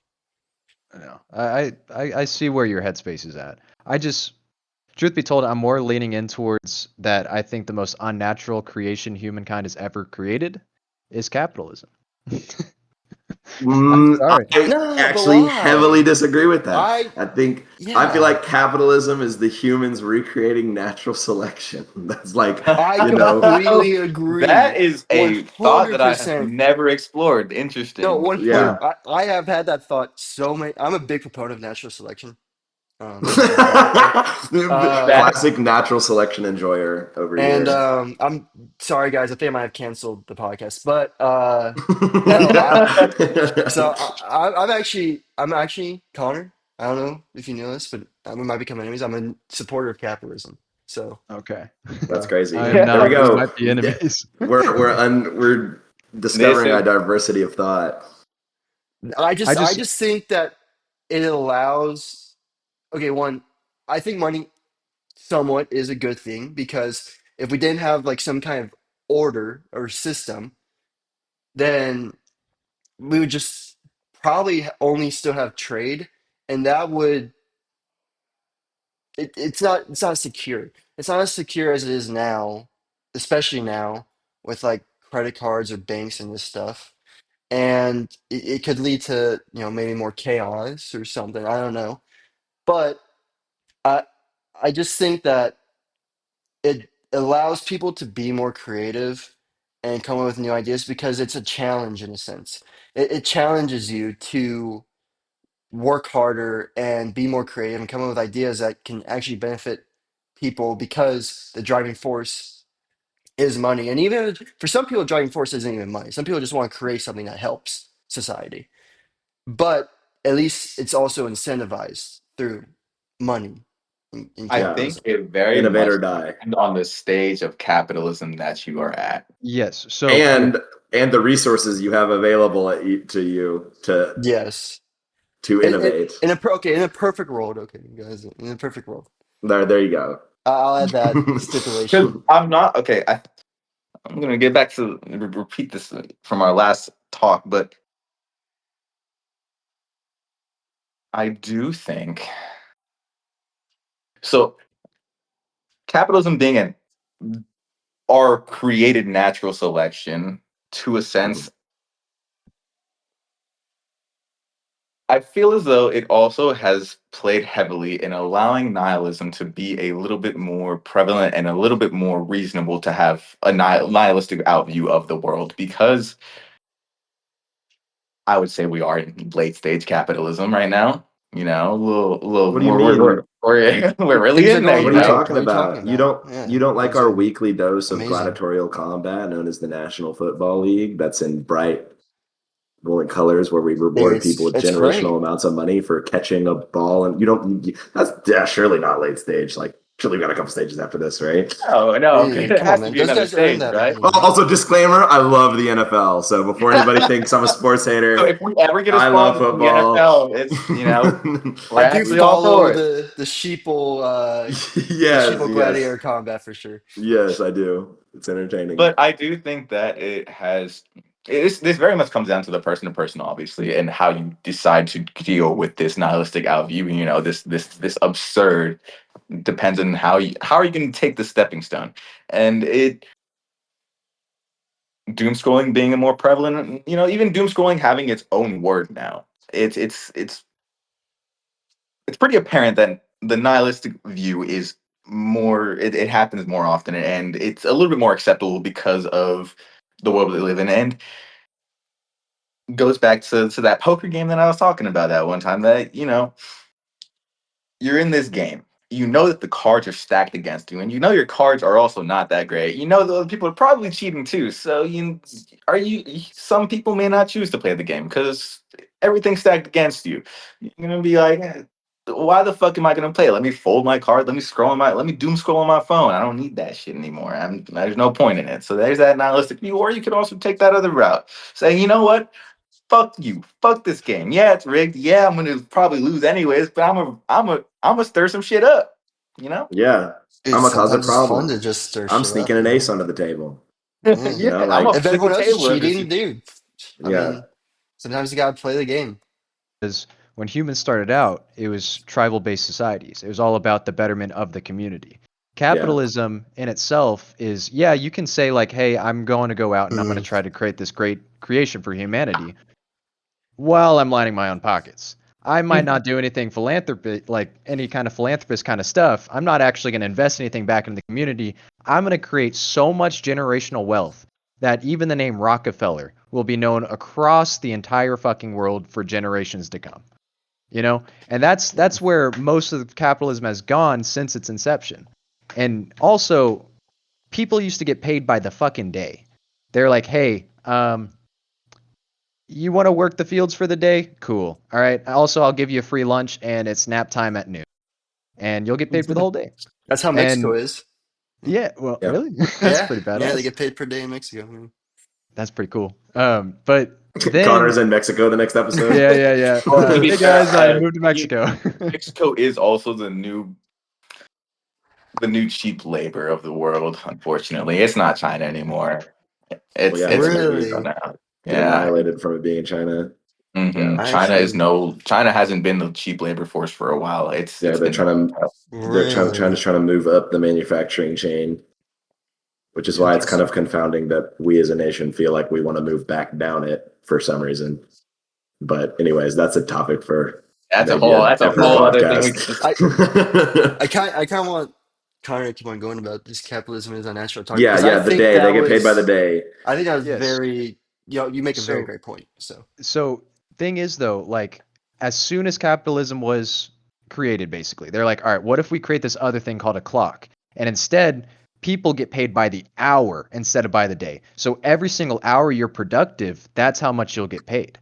No, I see where your headspace is at. I just, truth be told, I'm more leaning in towards that. I think the most unnatural creation humankind has ever created is capitalism. I'm sorry. I No, but actually heavily why? disagree with that. I I feel yeah. like capitalism is the humans recreating natural selection. That's like, I you know, completely That agree. is a thought that I have 100%. never explored. No, Interesting. 100. yeah. I have had that thought so many. I'm a big proponent of natural selection. Just to put it out there. That Classic natural selection enjoyer over And here. I'm sorry, guys. I think I might have canceled the podcast, but no. I'm actually Connor. I don't know if you know this, but we might become enemies. I'm a supporter of capitalism. So Okay. That's I crazy. am There we not. We go. might be enemies. We're this discovering is our diversity of thought. I I just, just think that it allows. Okay, one. I think money somewhat is a good thing because if we didn't have like some kind of order or system, then we would just probably only still have trade, and that would it's not secure. It's not as secure as it is now, especially now with like credit cards or banks and this stuff. And it could lead to maybe more chaos or something. I don't know, but I I just think that it allows people to be more creative and come up with new ideas because it's a challenge in a sense. It challenges you to work harder and be more creative and come up with ideas that can actually benefit people because the driving force is money. And even for some people, the driving force isn't even money. Some people just want to create something that helps society. But at least it's also incentivized through money in I Yeah. think capitalism. it very Innovate much or die. depends on the stage of capitalism that you are at. yes. So here, And the resources you have available to you Yes. to innovate. Okay, in a perfect world, okay, guys, in a perfect world, There you go. I'll add that Because stipulation. I'm not okay. I'm gonna get back to repeat this from our last talk, but I do think so. Capitalism being an our created natural selection, to a sense, I feel as though it also has played heavily in allowing nihilism to be a little bit more prevalent and a little bit more reasonable to have a nihilistic outview of the world because I would say we are in late stage capitalism right now. You know, a little, What do you mean? we're really Things are in there. going You What are you know, great. talking What are you talking about? about? You Yeah, don't like things our are weekly dose of amazing. gladiatorial combat known as the National Football League that's in bright rolling colors where we reward people with It's generational great. amounts of money for catching a ball and that's surely not late stage. Like surely we got a couple stages after this, right? no, no, Yeah, it come on, has to man. be Those another guys earned stage, that right? money, man. Also, disclaimer, I love the NFL. So before anybody thinks I'm a sports So hater, if we ever get a I love sponsor from the football. NFL, it's we're I do actually all follow for it. the Yes, sheeple yes. gladiator combat for sure. Yes, I do. It's entertaining. But I do think that this very much comes down to the person to person, obviously, and how you decide to deal with this nihilistic outview. You know, this absurd depends on how are you going to take the stepping stone, and it doom scrolling being a more prevalent. You know, even doom scrolling having its own word now. It's pretty apparent that the nihilistic view is more it happens more often and it's a little bit more acceptable because of the world we live in and goes back to that poker game that I was talking about that one time that you're in this game you know that the cards are stacked against you, and you know your cards are also not that great. You know the other people are probably cheating too. So some people may not choose to play the game because everything's stacked against you. You're gonna be like, why the fuck am I gonna play? Let me fold my card. Let me doom scroll on my phone. I don't need that shit anymore. There's no point in it. So there's that nihilistic view. Or you could also take that other route, saying, you know what? Fuck you. Fuck this game. Yeah, it's rigged. Yeah, I'm gonna probably lose anyways, but I'm gonna stir some shit up. You know? Yeah, Dude, I'm gonna cause a sometimes it's fun problem. to just stir I'm shit sneaking up, an you ace know? under the table. Mm. You know, I'm gonna like If flip the everyone else is table cheating, dude, I yeah, mean, sometimes you gotta play the game. Because when humans started out, it was tribal-based societies. It was all about the betterment of the community. yeah, Capitalism in itself is, yeah, you can say like, hey, I'm going to go out and I'm going to Mm. try to create this great creation for humanity while I'm lining my own pockets. I might not do anything philanthropy, like any kind of philanthropist kind of stuff. I'm not actually going to invest anything back into the community. I'm going to create so much generational wealth that even the name Rockefeller will be known across the entire fucking world for generations to come. You know, and that's where most of capitalism has gone since its inception. And also, people used to get paid by the fucking day. They're like, hey, you want to work the fields for the day? Cool. All right. Also, I'll give you a free lunch and it's nap time at noon. And you'll get paid for the whole day. That's how Mexico And is. yeah, well, yeah. really? That's Yeah, pretty yeah, they badass. get paid per day in Mexico. Mm. That's pretty cool. But Connor's then, in Mexico the next episode. yeah, yeah, yeah. Well, to be Hey fair, guys, I moved to Mexico. Mexico is also the new cheap labor of the world. Unfortunately, it's not China anymore. Well, It's yeah, it's they're gonna Mexico be Really? now. get Yeah. annihilated from it being in China. Yeah, hmm I actually, China hasn't been the cheap labor force for a while. yeah, It's been they're really? trying to move up the manufacturing chain, which is why it's kind Interesting. of confounding that we as a nation feel like we want to move back down it for some reason. But anyways, that's a topic for maybe a that's a different whole No, other thing. podcast. I, I kind of want Connor to keep on going about this capitalism is unnatural talk Yeah, because yeah, the day they get paid by the day. I think that was Yes. very, you make a very So great point. So, So thing is though, like as soon as capitalism was created, basically, they're like, all right, what if we create this other thing called a clock? And instead, people get paid by the hour instead of by the day. So every single hour you're productive, that's how much you'll get paid.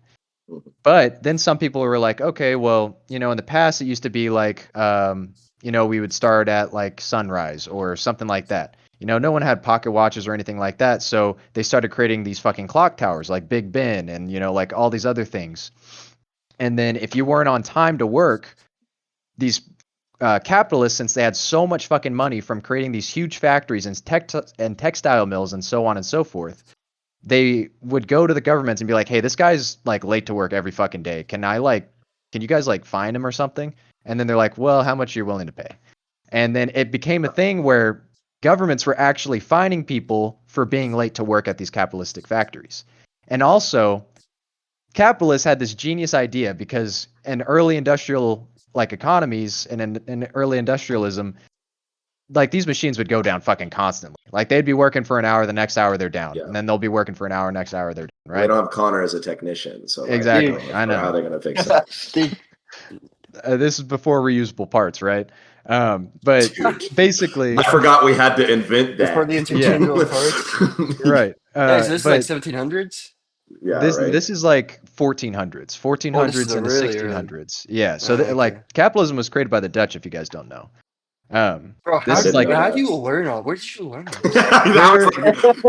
But then some people were like, okay, well, in the past it used to be like, we would start at like sunrise or something like that. No one had pocket watches or anything like that. So they started creating these fucking clock towers like Big Ben and, like all these other things. And then if you weren't on time to work, these capitalists, since they had so much fucking money from creating these huge factories and textile mills and so on and so forth, they would go to the governments and be like, "Hey, this guy's like late to work every fucking day. Can you guys like fine him or something?" And then they're like, "Well, how much are you willing to pay?" And then it became a thing where governments were actually fining people for being late to work at these capitalistic factories. And also, capitalists had this genius idea because in early industrial like economies and in early industrialism, like these machines would go down fucking constantly. Like they'd be working for an hour, the next hour they're down, Yeah. and then they'll be working for an hour, next hour they're down, Well, they right? don't have Connor as a technician, so like I dude, Exactly. don't I know how know. they're gonna fix that. dude, This is before reusable parts, right? But Dude, basically, I forgot we had to invent before that. the yeah, interchangeable parts. right. Yeah, so this is like But 1700s. Yeah, this right. this is like 1400s, Oh, this is 1400s the into really early. 1600s. Yeah. So Okay. like capitalism was created by the Dutch, if you guys don't know. Bro, I This is didn't like know how do that. you learn all? Where did you learn all this? I there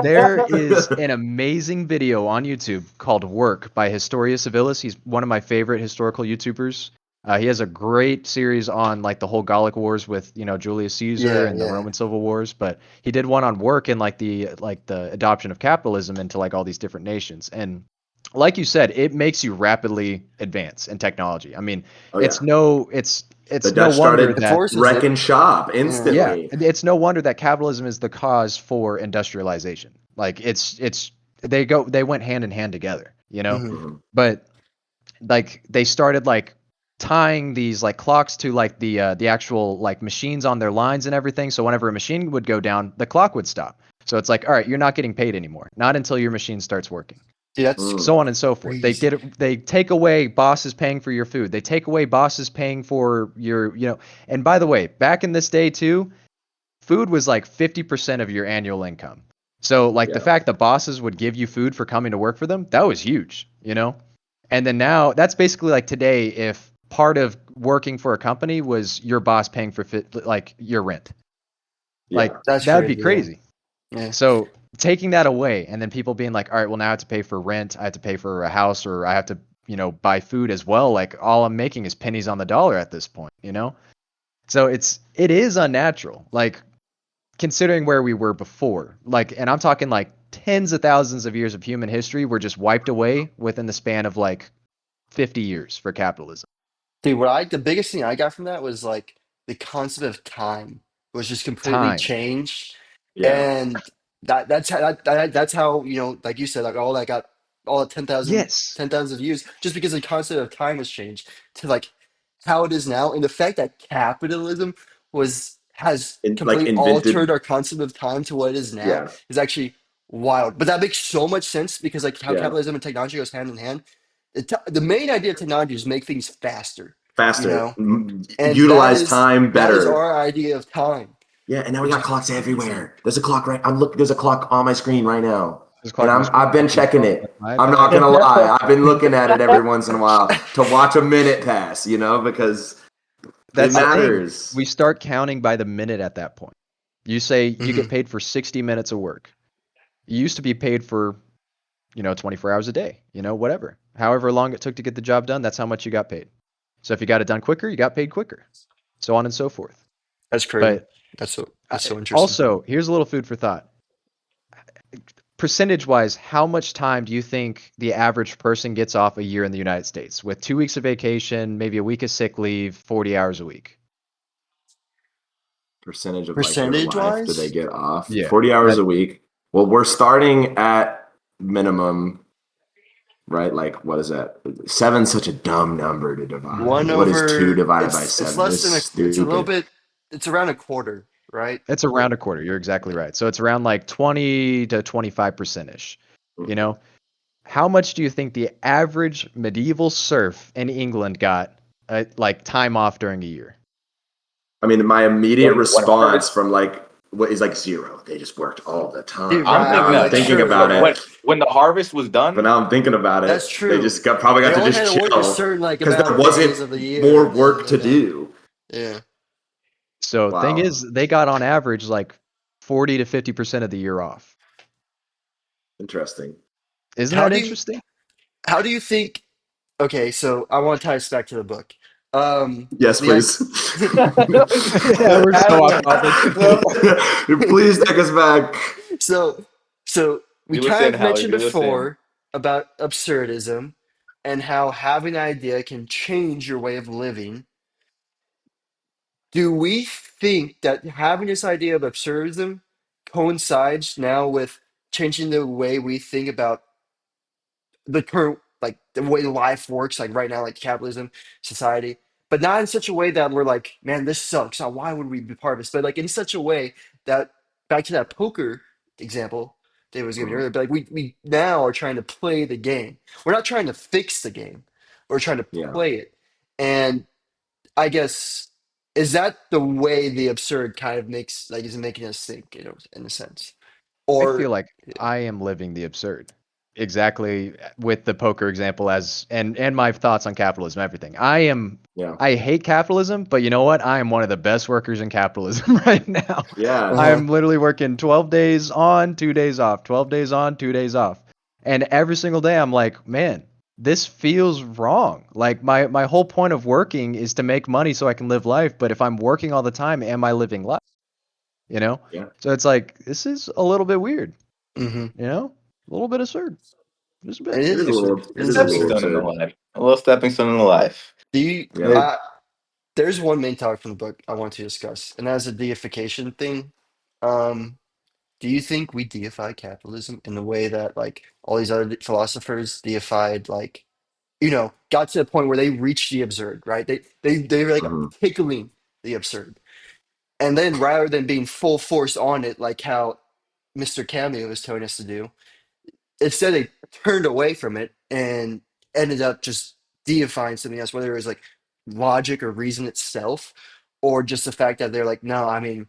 there is was like, an amazing video on YouTube called Work by Historia Civilis. He's one of my favorite historical YouTubers. He has a great series on like the whole Gallic Wars with Julius Caesar Yeah, and the yeah. Roman Civil Wars, but he did one on work and like the adoption of capitalism into like all these different nations. And like you said, it makes you rapidly advance in technology. I mean, oh yeah, the it's no Dutch wonder It started that forces it. wrecking shop Yeah. yeah, instantly. it's no wonder that capitalism is the cause for industrialization. Like they went hand in hand together. Hmm. Mhm. But like they started like tying these like clocks to like the actual like machines on their lines and everything. So whenever a machine would go down, the clock would stop. So it's like, all right, you're not getting paid anymore, not until your machine starts working. Dude, that's Mm. So on and so forth. crazy. They take away bosses paying for your food. They take away bosses paying for your, and by the way, back in this day too, food was like 50% of your annual income. So like the Yeah. fact that bosses would give you food for coming to work for them, that was huge. And then now that's basically like today if part of working for a company was your boss paying for like your rent. Like Yeah. That's that'd be crazy. Yeah. crazy. Yeah. So taking that away and then people being like, all right, well now I have to pay for rent, I have to pay for a house, or I have to, buy food as well. Like all I'm making is pennies on the dollar at this point. So it is unnatural. Like considering where we were before. Like, and I'm talking like tens of thousands of years of human history were just wiped away within the span of like 50 years for capitalism. Dude, the biggest thing I got from that was like the concept of time was just completely Time. changed. Yeah. And that's how, like you said, like all that got all the Yes. 10,000 views just because the concept of time was changed to like how it is now. And the fact that capitalism has Like completely altered invented. our concept of time to what it is now Yeah. is actually wild. But that makes so much sense because like how Yeah. capitalism and technology goes hand in hand. The main idea of technology is make things faster, you Faster. know, and Utilize time that is better. our idea of time, Yeah, and now we which got is clocks insane. everywhere. There's a clock right. There's a clock on my screen right now, Just and clock on your screen. I've been Can you checking tell us it. my I'm iPad? not gonna lie. I've been looking at it every once in a while to watch a minute pass. Because it That's the thing. matters. We start counting by the minute at that point. You say you get Hmm. paid for 60 minutes of work. You used to be paid for, 24 hours a day, whatever. However long it took to get the job done, that's how much you got paid. So if you got it done quicker, you got paid quicker, so on and so forth. That's crazy. But That's so interesting. also, here's a little food for thought. Percentage wise, how much time do you think the average person gets off a year in the United States with 2 weeks of vacation, maybe a week of sick leave, 40 hours a week? Percentage of like their Percentage life that they wise, get off. Yeah. 40 hours That a week. Well, we're starting at minimum, right? Like, what is that? Seven's such a dumb number to divide. one What is two over divided by it's seven? less It's than it's a little stupid. bit, it's around a quarter, right? It's around a quarter. You're exactly right. So it's around like 20 to 25% ish. You know, how much do you think the average medieval serf in England got like time off during a year? I mean, my immediate When response harvest, from like what is like zero. They just worked all the Dude, time. I'm But now thinking I'm like thinking sure, about yeah, it. when the harvest was But done. now I'm thinking about that's it. They true. just probably They got to only had just to work a chill certain like because there amount of wasn't days of the year, more and then work they're to done. do. Yeah. So thing Wow, is, they got on average like 40 to 50% of the year off. interesting. Isn't How that do you interesting? how do you think? Okay, so I want to tie this back to the book. Yes, The please. Yeah, we're so off topic. Please take us back. so so we Do us kind in, of Hallie. mentioned Do us in. before about absurdism and how having an idea can change your way of living. Do we think that having this idea of absurdism coincides now with changing the way we think about the current, like the way life works, like right now, like capitalism, society, but not in such a way that we're like, man, this sucks. Why would we be part of this? But like in such a way that, back to that poker example Dave was giving Mhm. earlier, but like we now are trying to play the game. We're not trying to fix the game. We're trying to Yeah. play it. And I guess is that the way the absurd kind of makes like is making us think, in a sense, I or feel like I am living the absurd. Exactly with the poker example as and my thoughts on capitalism, everything. Yeah. I hate capitalism, but you know what? I am one of the best workers in capitalism right now. Yeah. I uh-huh. am literally working 12 days on, 2 days off, 12 days on, 2 days off. And every single day I'm like, man, this feels wrong. Like my whole point of working is to make money so I can live life, but if I'm working all the time, am I living life? You know? Yeah. So it's like this is a little bit weird, Hmm. a little bit absurd, just a bit. It It is is a absurd. little. It It is is a Stepping little absurd. stone in the absurd. life. A little stepping stone in the life. Do you? Yeah. Maybe. Uh, there's one main topic from the book I want to discuss, and that's a deification thing. Um, do you think we deify capitalism in the way that like all these other philosophers deified, like got to the point where they reached the absurd, right? They were like Mhm. tickling the absurd, and then rather than being full force on it, like how Mr. Camus was telling us to do, instead they turned away from it and ended up just deifying something else, whether it was like logic or reason itself, or just the fact that they're like, no, I mean,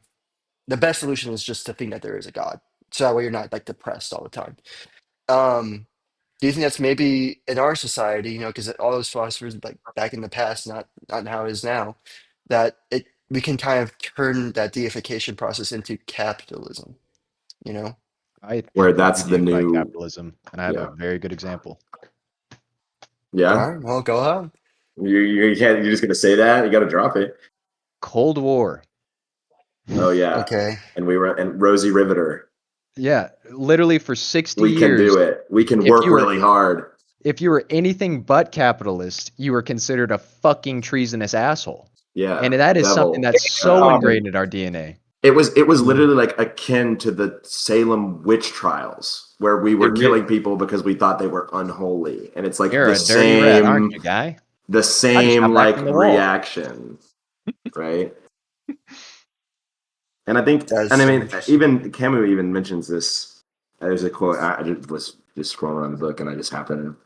the best solution is just to think that there is a God. So that way you're not like depressed all the time. Um, do you think that's maybe in our society, because all those philosophers like back in the past, not how it is now, that it we can kind of turn that deification process into capitalism, you know? I Where think we that's do the deify new, capitalism, and I have a yeah, very good example. All yeah. right, well, go ahead. You can't. You're just gonna say that. You got to drop it. Cold War. Oh yeah, Okay. and Rosie Riveter. Yeah, literally for 60 We can years, do it. We can if work you were really hard. if you were anything but capitalist, you were considered a fucking treasonous asshole. And Yeah, that is something devil. that's so Um, ingrained in our DNA. it was Mm. literally like akin to the Salem witch trials, where we It were re- killing people because we thought they were unholy, and it's like You're a dirty rat, aren't you, guy? the I just same got back like from the wall. reaction, right? And I think, That is and I so mean, interesting. even Camus even mentions this. There's a quote. I just was just scrolling around the book, and I just happened to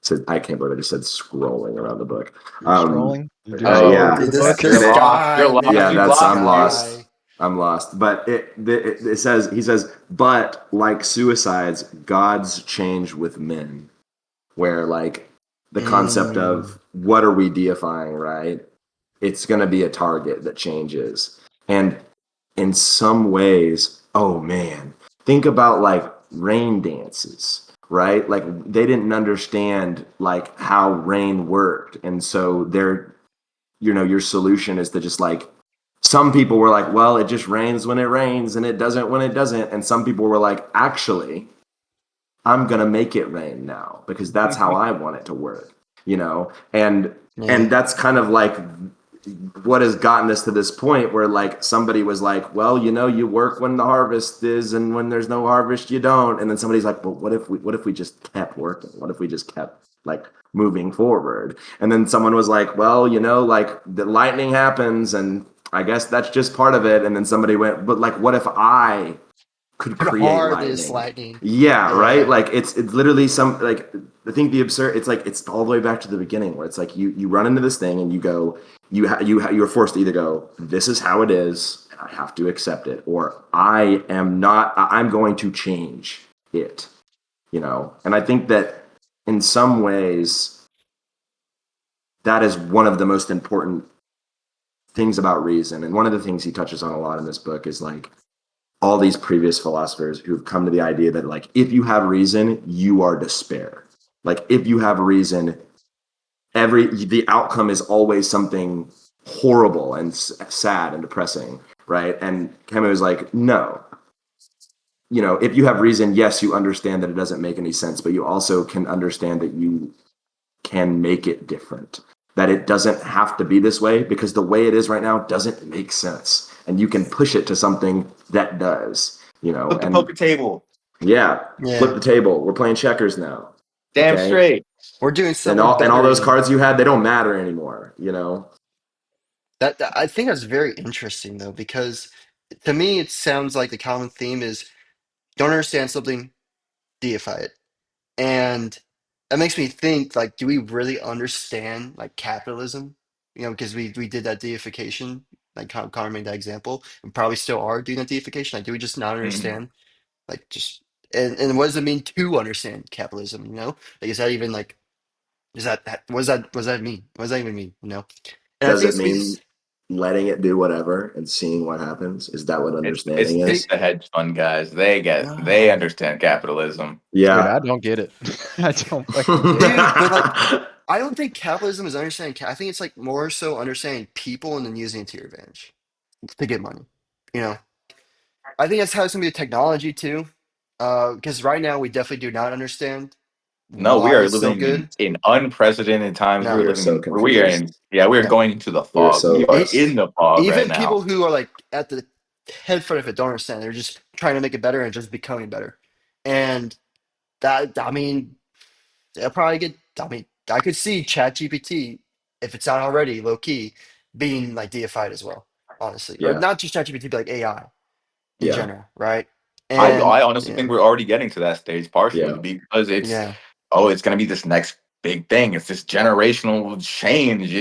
said, I can't believe I just said scrolling around the book. You're Um, scrolling. You're just Oh, scrolling yeah, through Dude, the this book. you're and this it, lost. You're guy, lost. yeah, man, We've that's this lost I'm you. lost. guy. I'm lost. But it says he says, but like suicides, gods change with men. Where like the concept Mm. of what are we deifying, right? It's going to be a target that changes, and in some ways, oh man, think about like rain dances, right? Like they didn't understand like how rain worked. And so your solution is to just like, some people were like, well, it just rains when it rains and it doesn't when it doesn't. And some people were like, actually, I'm going to make it rain now because that's how I want it to work. And Yeah. that's kind of like what has gotten us to this point where like somebody was like, well, you work when the harvest is, and when there's no harvest you don't. And then somebody's like, well, what if we just kept working? What if we just kept like moving forward? And then someone was like, well, like the lightning happens, and I guess that's just part of it. And then somebody went, but like what if I could Could create harvest lightning? lightning. Yeah, right. Yeah. Like it's literally some like, I think the absurd. It's like it's all the way back to the beginning where it's like you run into this thing and you go, you're forced to either go, this is how it is and I have to accept it, or I am not, I'm going to change it. And I think that in some ways that is one of the most important things about reason, and one of the things he touches on a lot in this book is like all these previous philosophers who've come to the idea that like if you have reason, you are despair. Like if you have reason, the outcome is always something horrible and sad and depressing, right? And Camus is like, no. If you have reason, yes, you understand that it doesn't make any sense, but you also can understand that you can make it different. That it doesn't have to be this way because the way it is right now doesn't make sense. And you can push it to something that does. Flip the And poker table. yeah, flip Yeah. the table. We're playing checkers now. Damn Okay. straight. We're doing And something all better those than cards you had, they don't matter anymore. I think that's very interesting though, because to me it sounds like the common theme is don't understand something, deify it. And that makes me think like, do we really understand like capitalism? Because we did that deification, like Connor made that example, and probably still are doing that deification. Like, do we just not Mhm. understand? Like, just and what does it mean to understand capitalism? Like, is that even like what does that mean? What does that even mean? And I Does think it it's me. mean letting it do whatever and seeing what happens? Is that what It's understanding is? the hedge fund guys. They No, understand capitalism. Dude, Yeah. I don't get it. I don't fucking get it. dude, but like, I don't think capitalism is understanding. I think it's like more so understanding people and then using it to your advantage to get money. You know, I think that's how it's gonna be with technology too. Because right now we definitely do not understand No, we why are it's so living good. in unprecedented times. We No, are so We are confused. in, yeah, we are no. going into the We are fog. so We are It, lost. in the fog right even now. people who are like at the head front of it don't understand. They're just trying to make it better and just becoming better. And that, I mean, they'll probably get. I mean, I could see ChatGPT, if it's not already low key, being like deified as well. Honestly, or Yeah. not just ChatGPT, but like AI in Yeah. general, right? And I honestly yeah, think we're already getting to that stage partially Yeah. because yeah, it's going to be this next big thing. It's this generational change.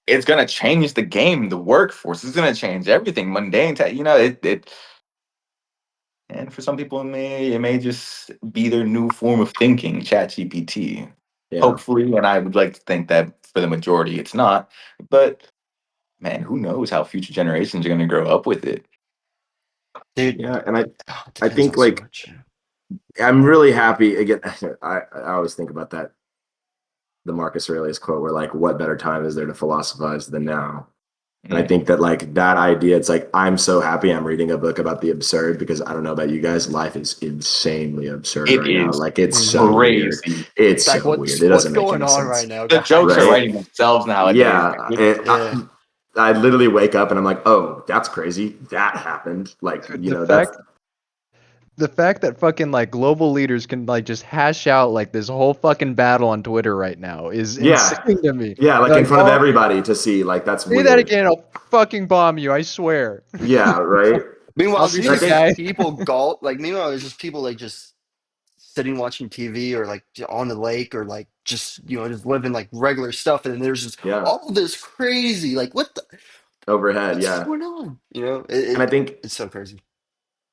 It's going to change the game, the workforce. It's going to change everything. Mundane, it. And for some people, it may just be their new form of thinking, ChatGPT. Yeah. Hopefully, and I would like to think that for the majority, it's not. But man, who knows how future generations are going to grow up with it? dude, Yeah. And oh, it I depends think on so like much. Yeah. I'm really happy again. I always think about that, the Marcus Aurelius quote where like, what better time is there to philosophize than now? And I Mm. think that like that idea, it's like I'm so happy I'm reading a book about the absurd because I don't know about you guys, life is insanely absurd It right now. is Like it's Mhm. so weird. crazy. It's Like so weird. It what's doesn't make going any on right sense, now, The jokes are guys? right? writing themselves nowadays. Yeah, Yeah. I literally wake up and I'm like, oh, that's crazy. That happened. Like, Dude, you know, that's the fact that fucking like global leaders can like just hash out like this whole fucking battle on Twitter right now is yeah, insane to me. yeah, like They're in like, front of oh, everybody to see. Like that's say that weird. again, I'll fucking bomb you, I swear. Yeah, right. I'll Meanwhile, see there's And I you, just think guy. people meanwhile, there's just people like just sitting watching TV or like on the lake or like just just living like regular stuff, and then there's just yeah, all this crazy like overhead, what's yeah. going on? And It's so crazy.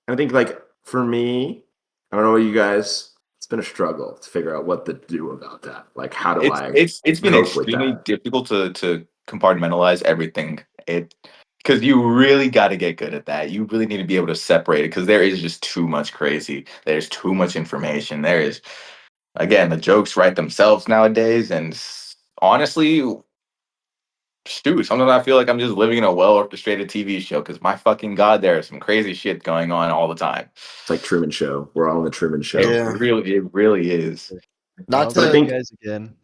I think like for me, I don't know what you guys. It's been a struggle to figure out what to do about that. Like, how do It's I it's been cope with extremely that? difficult to compartmentalize everything. It because you really got to get good at that. You really need to be able to separate it because there is just too much crazy. There's too much information. There is again the jokes write themselves nowadays, and honestly, shoot, sometimes I feel like I'm just living in a well orchestrated TV show because my fucking god, there is some crazy shit going on all the time. It's like Truman Show. We're all in the Truman It Show. Yeah. really is. Well, Not I'll But I see to you think, guys again.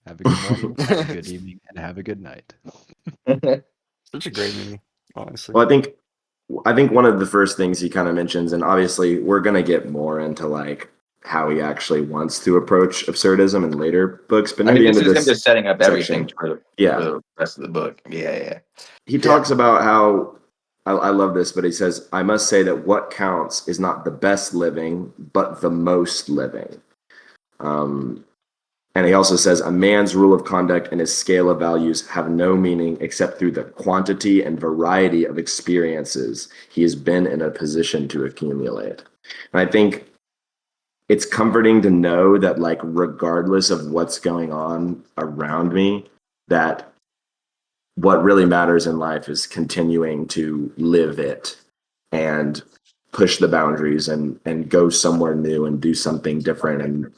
Have a good morning, have a good evening, and have a good night. such a great movie, honestly. well, I think one of the first things he kind of mentions, and obviously we're gonna get more into like how he actually wants to approach absurdism in later books, but I near mean, the end this of is him this just setting up everything section, for yeah, the rest of the book. Yeah, yeah. he Yeah. talks about how I love this, but he says, I must say that what counts is not the best living, but the most living. Um, and he also says, a man's rule of conduct and his scale of values have no meaning except through the quantity and variety of experiences he has been in a position to accumulate. And I think it's comforting to know that, like, regardless of what's going on around me, that what really matters in life is continuing to live it and push the boundaries and go somewhere new and do something different and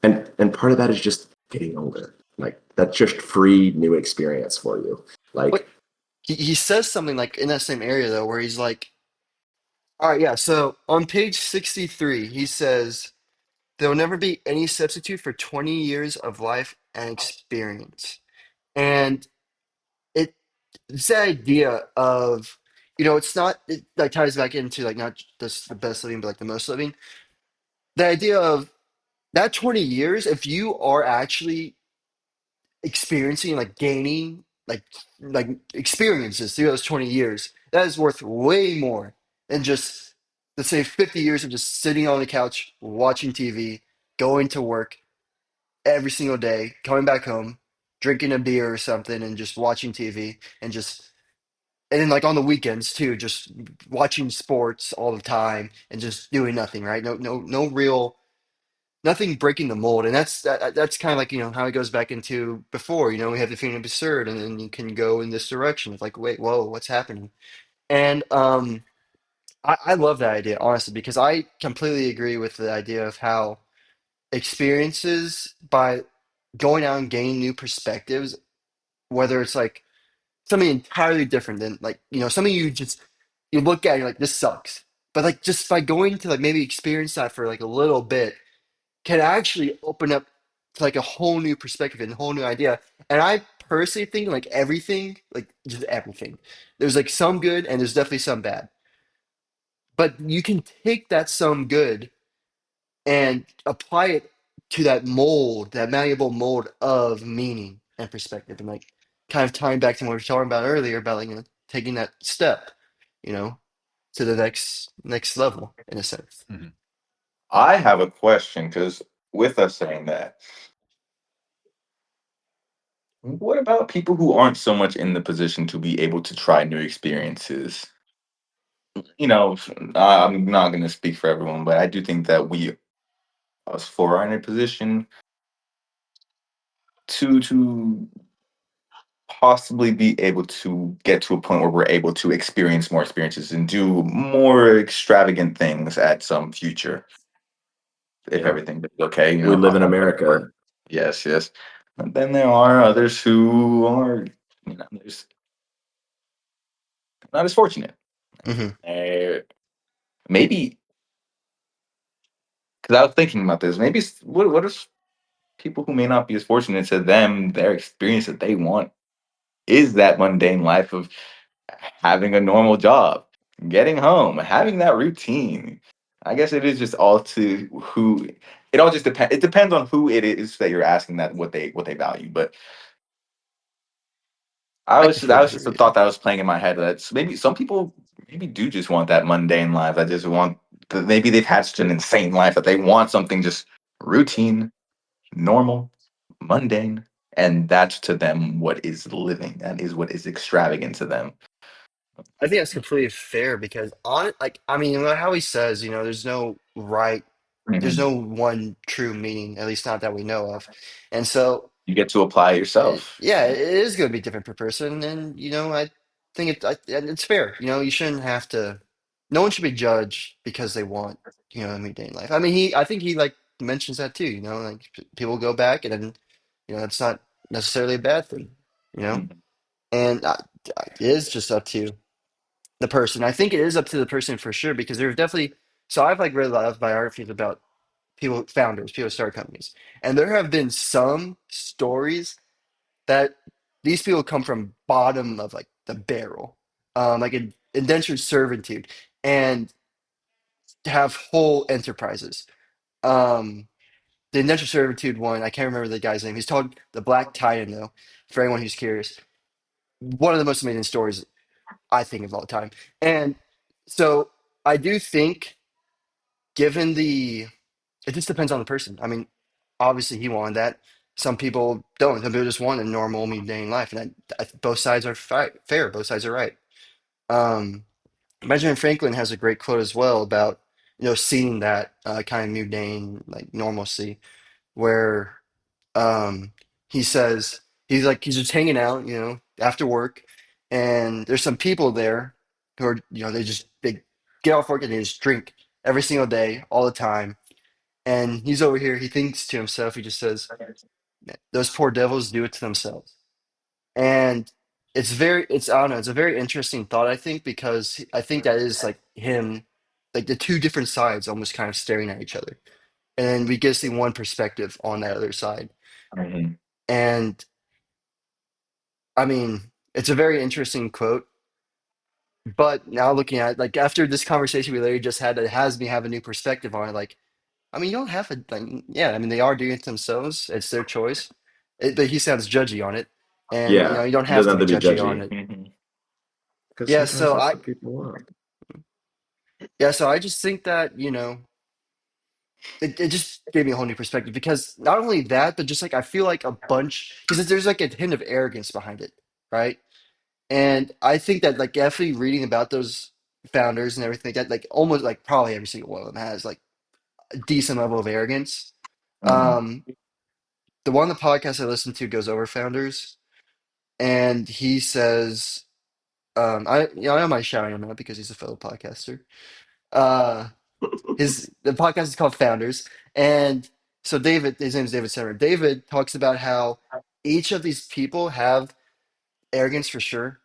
and part of that is just getting older, like that's just free new experience for you, But like he says something like in that same area though, where he's like, all right, yeah. So on page 63, he says, there will never be any substitute for 20 years of life and experience. And it's the idea of, it's not, it like ties back into like not just the best living, but like the most living. The idea of that 20 years, if you are actually experiencing, like gaining, like experiences through those 20 years, that is worth way more than just, let's say, 50 years of just sitting on the couch, watching TV, going to work every single day, coming back home, drinking a beer or something, and just watching TV and then like on the weekends too, just watching sports all the time and just doing nothing, right? No real nothing breaking the mold. And that's kind of like, how it goes back into before, we have the feeling of absurd, and then you can go in this direction. It's like, wait, whoa, what's happening? And I love that idea, honestly, because I completely agree with the idea of how experiences by going out and gaining new perspectives, whether it's like something entirely different than like, something you look at and you're like, this sucks. But like just by going to like maybe experience that for like a little bit can actually open up to like a whole new perspective and a whole new idea. And I personally think like everything, like just everything, there's like some good and there's definitely some bad. But you can take that some good and apply it to that mold, that malleable mold of meaning and perspective, and like kind of tying back to what we were talking about earlier about like taking that step, you know. to the next level in a sense. Mhm. I have a question because with us saying that, what about people who aren't so much in the position to be able to try new experiences? I'm not going to speak for everyone, but I do think that us four, are in a position to possibly be able to get to a point where we're able to experience more experiences and do more extravagant things at some future, if Yeah. everything is okay. We live in Knock on wood. America. Yes, yes. But then there are others who are, there's not as fortunate. Hmm. Maybe because I was thinking about this. Maybe what if people who may not be as fortunate, to them, their experience that they want is that mundane life of having a normal job, getting home, having that routine. I guess it is just all to who. It all just depends. It depends on who it is that you're asking that what they value. But I that completely was just a agree. thought that was playing in my head. That maybe some people maybe do just want that mundane life. That just want. Maybe they've had such an insane life that they want something just routine, normal, mundane, and that's to them what is living. That is what is extravagant to them. I think that's completely fair because on like I mean how he says, there's Mhm. no one true meaning, at least not that we know of. And so You get to apply yourself. yeah, it is going to be different per person, and I think and it's fair. You shouldn't have to. No one should be judged because they want a mundane life. I mean, I think he like mentions that too. Like people go back, and then that's not necessarily a bad thing. You know, Mhm. and it is just up to the person. I think it is up to the person for sure because there's definitely. So I've like read a lot of biographies about founders, people who start companies, and there have been some stories that these people come from bottom of like the barrel, like indentured servitude, and have whole enterprises. Um, the indentured servitude one, I can't remember the guy's name. He's called the Black Titan, though. For anyone who's curious, one of the most amazing stories I think of all time. And so I do think, given it just depends on the person. I mean, obviously he wanted that. Some people don't. Some people just want a normal mundane life, and both sides are fair. Both sides are right. Um, Benjamin Franklin has a great quote as well about seeing that kind of mundane like normalcy, where um, he says he's just hanging out, after work, and there's some people there who are they get off work and they just drink every single day, all the time, and he's over here. He thinks to himself. He just says, "Those poor devils do it to themselves." And it's I don't know. It's a very interesting thought. I think because I think that is like him, like the two different sides almost kind of staring at each other, and then we get to see one perspective on that other side. Mhm. And I mean, it's a very interesting quote. But now looking at like after this conversation we literally just had, it has me have a new perspective on it. Like I mean, you don't have to, like, yeah, I mean, they are doing it themselves. It's their choice. But he sounds judgy on it. And, Yeah. you don't It have doesn't to have be to be judgy on judgy it. Mhm. because Yeah, sometimes so that's I, what people want. yeah, so I just think that, it just gave me a whole new perspective because not only that, but just like I feel like a bunch, because there's like a hint of arrogance behind it, right? And I think that, like, definitely reading about those founders and everything, that, like, almost like probably every single one of them has like a decent level of arrogance. Mhm. Um, the one on the podcast I listened to goes over founders, and he says, I don't mind shouting him out because he's a fellow podcaster. Uh, the podcast is called Founders, and so David, his name is David Senra. David talks about how each of these people have arrogance for sure.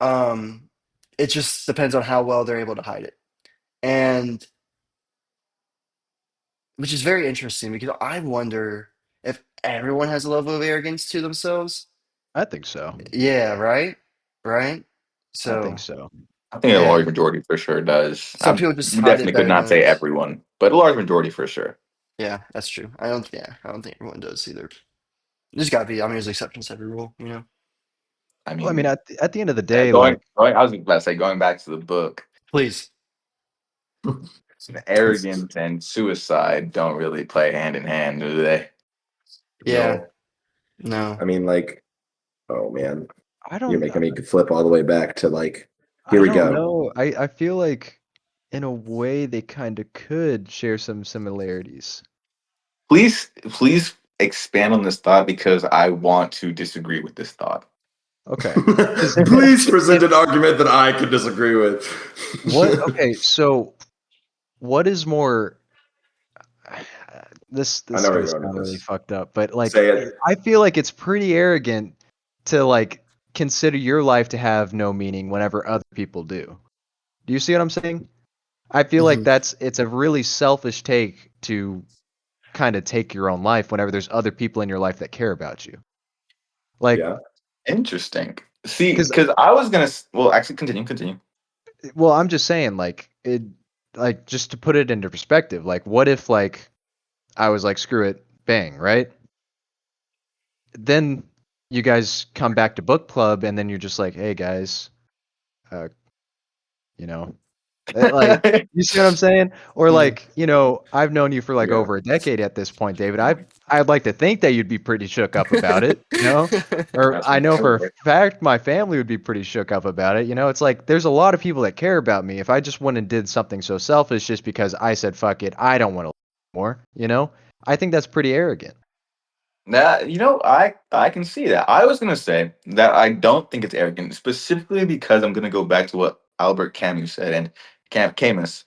Um, it just depends on how well they're able to hide it, and which is very interesting because I wonder if everyone has a level of arrogance to themselves. I think so. Yeah, right, right. I think So so. I think a large yeah, majority for sure does. some I people just hide it definitely could better than not say others. everyone, but a large majority for sure. Yeah, that's true. I don't. Yeah, I don't think everyone does either. There's got to be. I mean, there's exceptions to every rule. I Well, I mean, mean, at the end of the yeah, day, like I was about to say, going back to the book. Please. Arrogance and suicide don't really play hand in hand, do they? Yeah. No, No. I mean, like, oh man, I you're don't making me flip all the way back to like, here I we don't go. know. I feel like in a way they kind of could share some similarities. Please expand on this thought because I want to disagree with this thought. Okay. 'Cause Please present if an argument that I can disagree with. okay, so what is more this I this is know where gonna you're going with sound really this. fucked up, but like Say it. I feel like it's pretty arrogant to like consider your life to have no meaning whenever other people do. Do you see what I'm saying? I feel like Hmm. it's a really selfish take to kind of take your own life whenever there's other people in your life that care about you. Like, Yeah. Interesting. See, because because I was gonna. Well, actually, continue. well, I'm just saying, like it, like just to put it into perspective, like what if like I was like, screw it, bang, right? Then you guys come back to book club, and then you're just like, hey guys, uh, you know, like you see what I'm saying? Or Hmm. like, I've known you for like Yeah. over a decade at this point, David. I'd like to think that you'd be pretty shook up about it, you know? Or That's I know for a right. fact my family would be pretty shook up about it. It's like there's a lot of people that care about me. If I just went and did something so selfish just because I said fuck it, I don't want to more, I think that's pretty arrogant. I can see that. I was gonna say that I don't think it's arrogant, specifically because I'm gonna go back to what Albert Camus said and Camus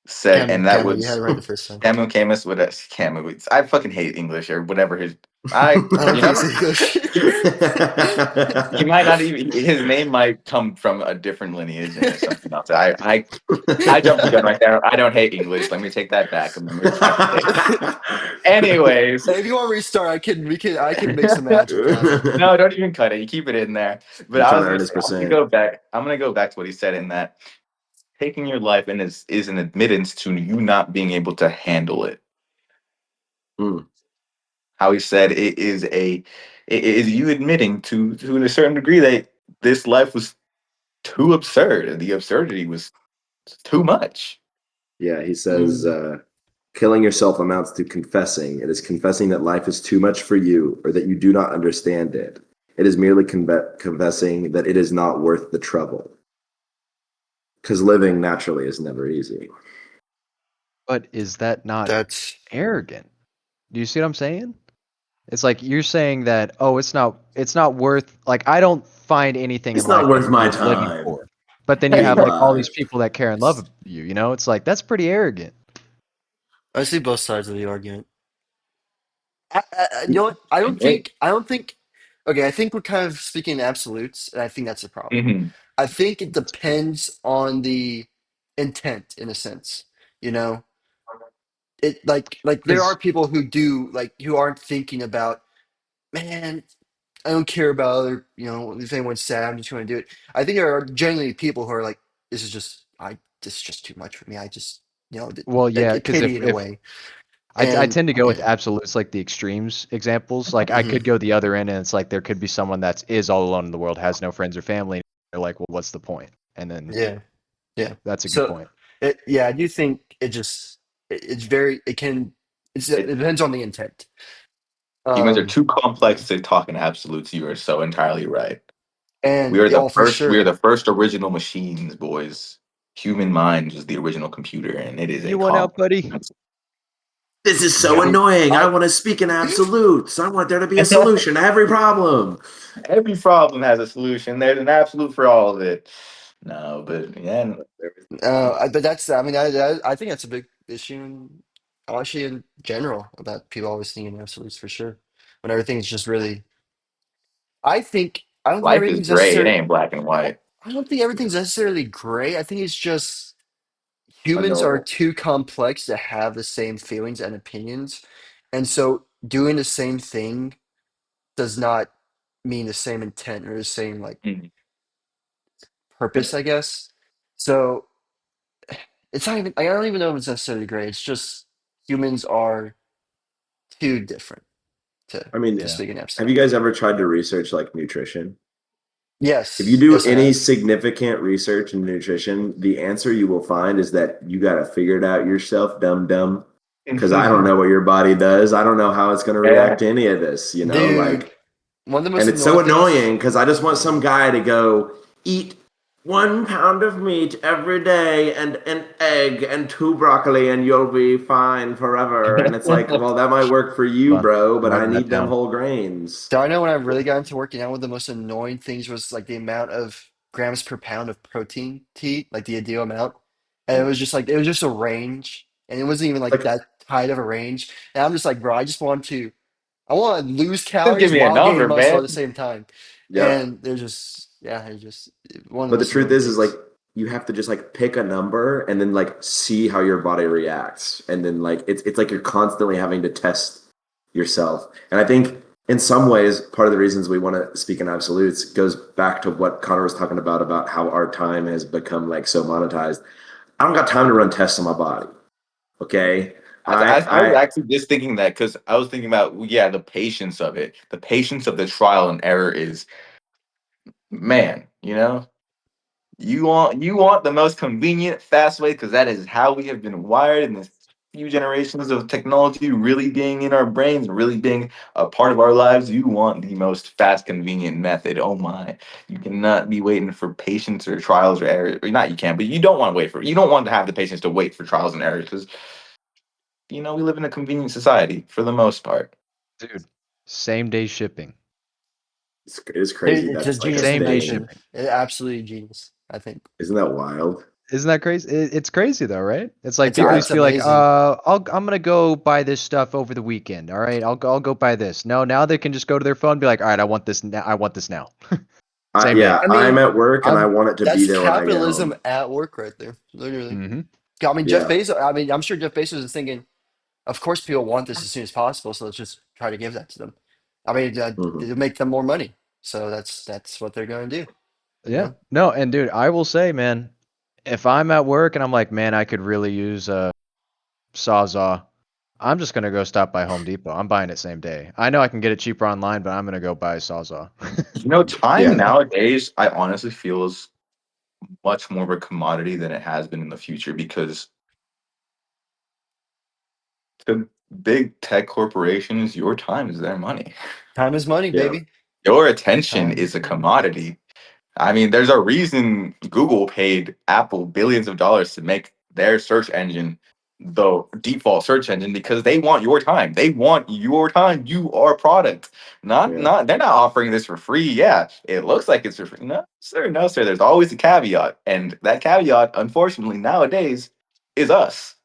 said, and that Camus, you had was it right the first time. Camus. What is Camus? I fucking hate English or whatever his. I I don't you think know it's English. he might not even his name might come from a different lineage and something else. I jumped the gun right there. I don't hate English. Let me take that back. Let me retract it. Anyways, Hey, if you want to restart, I can mix and match with that. no, don't even cut it. You keep it in there. But He's I trying was to earn gonna his say I'm gonna percent. go back. I'm gonna go back to what he said in that taking your life in is an admittance to you not being able to handle it. Mm, How he said it is you admitting to a certain degree that this life was too absurd and the absurdity was too much. yeah, he says, Mm. killing yourself amounts to confessing. It is confessing that life is too much for you or that you do not understand it. It is merely confessing that it is not worth the trouble. Because living naturally is never easy. But is that not That's arrogant? Do you see what I'm saying? It's like you're saying that, oh, it's not worth like I don't find anything in It's not life worth that's my worth living time for. But then you being have like all these alive. people that care and love you, it's like that's pretty arrogant. I see both sides of the argument. You know what? Hey. I don't think. Okay, I think we're kind of speaking in absolutes, and I think that's a problem. Mhm. I think it depends on the intent, in a sense. You know, like there are Because people who do who aren't thinking about, man, I don't care about other, if anyone's sad, I'm just going to do it. I think there are generally people who are like, this is just too much for me. I just, well, like yeah, a because pity if in a if way. I And tend to go with yeah, absolutes, like the extremes examples. Like I hmm could go the other end, and it's like there could be someone that is all alone in the world, has no friends or family. They're like, well, what's the point? And then yeah, yeah. that's a good So, point. yeah, I do think it's very, it It, depends on the intent. humans are Um, too yeah, complex to talk in absolutes. You are so entirely right. and oh, for We are sure. the first original machines, boys. Human mind is the original computer, and it is a You want out, complex. buddy? This is so Yeah. annoying. I I want to speak in absolutes. I want there to be a solution to every problem. Every problem has a solution. There's an absolute for all of it. No, but yeah, But I think that's a big issue, actually in general, about people always thinking absolutes for sure. When everything's just really, I don't think life is everything's gray. It necessary. ain't black and white. I don't think everything's necessarily gray. I think it's just humans are Unknowable. too complex to have the same feelings and opinions, and so doing the same thing does not mean the same intent or the same like Mhm. purpose, I guess. So it's not even. I don't even know if it's necessarily gray. It's just humans are too different to I mean, to Yeah. speak in have you abstract. guys ever tried to research like nutrition? If you Yes, do yes, I any have. significant research in nutrition, the answer you will find is that you got to figure it out yourself, dumb dumb. Because I don't know what your body does. I don't know how it's going to Yeah. react to any of this, Dude, like, one of the most and it's so annoying things. annoying because I just want Yeah. some guy to go eat 1 pound of meat every day and an egg and two broccoli and you'll be fine forever. And it's like, well, that might work for you, Fun. bro, but I Writing that need them down. whole grains. So I know when I really got into working out, one of the most annoying things was like the amount of grams per pound of protein to eat, like the ideal amount. And Yeah. it was just a range, and it wasn't even like Like, that tight of a range. And I'm just like, bro, I want to lose Just give calories me a while gaining number, muscle at man. the same time. yep. And they're just, yeah, they're just one of the But the most truth annoying is like things. you have to just like pick a number and then like see how your body reacts. And then like it's like you're constantly having to test yourself. And I think in some ways, part of the reasons we want to speak in absolutes goes back to what Connor was talking about how our time has become like so monetized. I don't got time to run tests on my body. Okay. I was I actually just thinking that because I was thinking about, yeah, the patience of it. The patience of the trial and error is, man, you want the most convenient, fast way because that is how we have been wired in this few generations of technology really being in our brains, really being a part of our lives. You want the most fast, convenient method. Oh my. You cannot be waiting for patience or trials or errors. Or not you can, but you don't want to wait for you don't want to have the patience to wait for trials and errors because we live in a convenient society for the most part. Dude, same day shipping. it's crazy It's a that's like a genius Same day thing. invention. shipping. Absolutely genius, I think. Isn't that wild? Isn't that crazy? It's crazy though, right? It's like people Yeah. used It's to be like, amazing. I'm gonna go buy this stuff over the weekend. All right, I'll go buy this. No, now they can just go to their phone and be like, all right, I want this now. I want this now. Same day. Yeah, I I'm mean, at work and I I'm want it to be that's there when I get capitalism home. at work right there, literally. Mm-hmm. I mean, Jeff Yeah. Bezos. I mean, I'm sure Jeff Bezos is thinking, of course, people want this as soon as possible, so let's just try to give that to them. I mean, Hmm. it'll make them more money, so that's what they're going to do. You Yeah. know, No, and dude, I will say, man, if I'm at work and I'm like, man, I could really use a Sawzall, I'm just gonna go stop by Home Depot. I'm buying it same day. I know I can get it cheaper online, but I'm gonna go buy a Sawzall. Time Yeah. nowadays, I honestly feels much more of a commodity than it has been in the future because the big tech corporations, your time is their money. time is money, Yeah. baby. Your attention Time is is a money. commodity. I mean, there's a reason Google paid Apple billions of dollars to make their search engine the default search engine because they want your time. They want your time. You are a product. Yeah. They're not offering this for free. Yeah, it looks like it's for free. No, sir, no, sir. There's always a caveat. And that caveat, unfortunately, nowadays is us.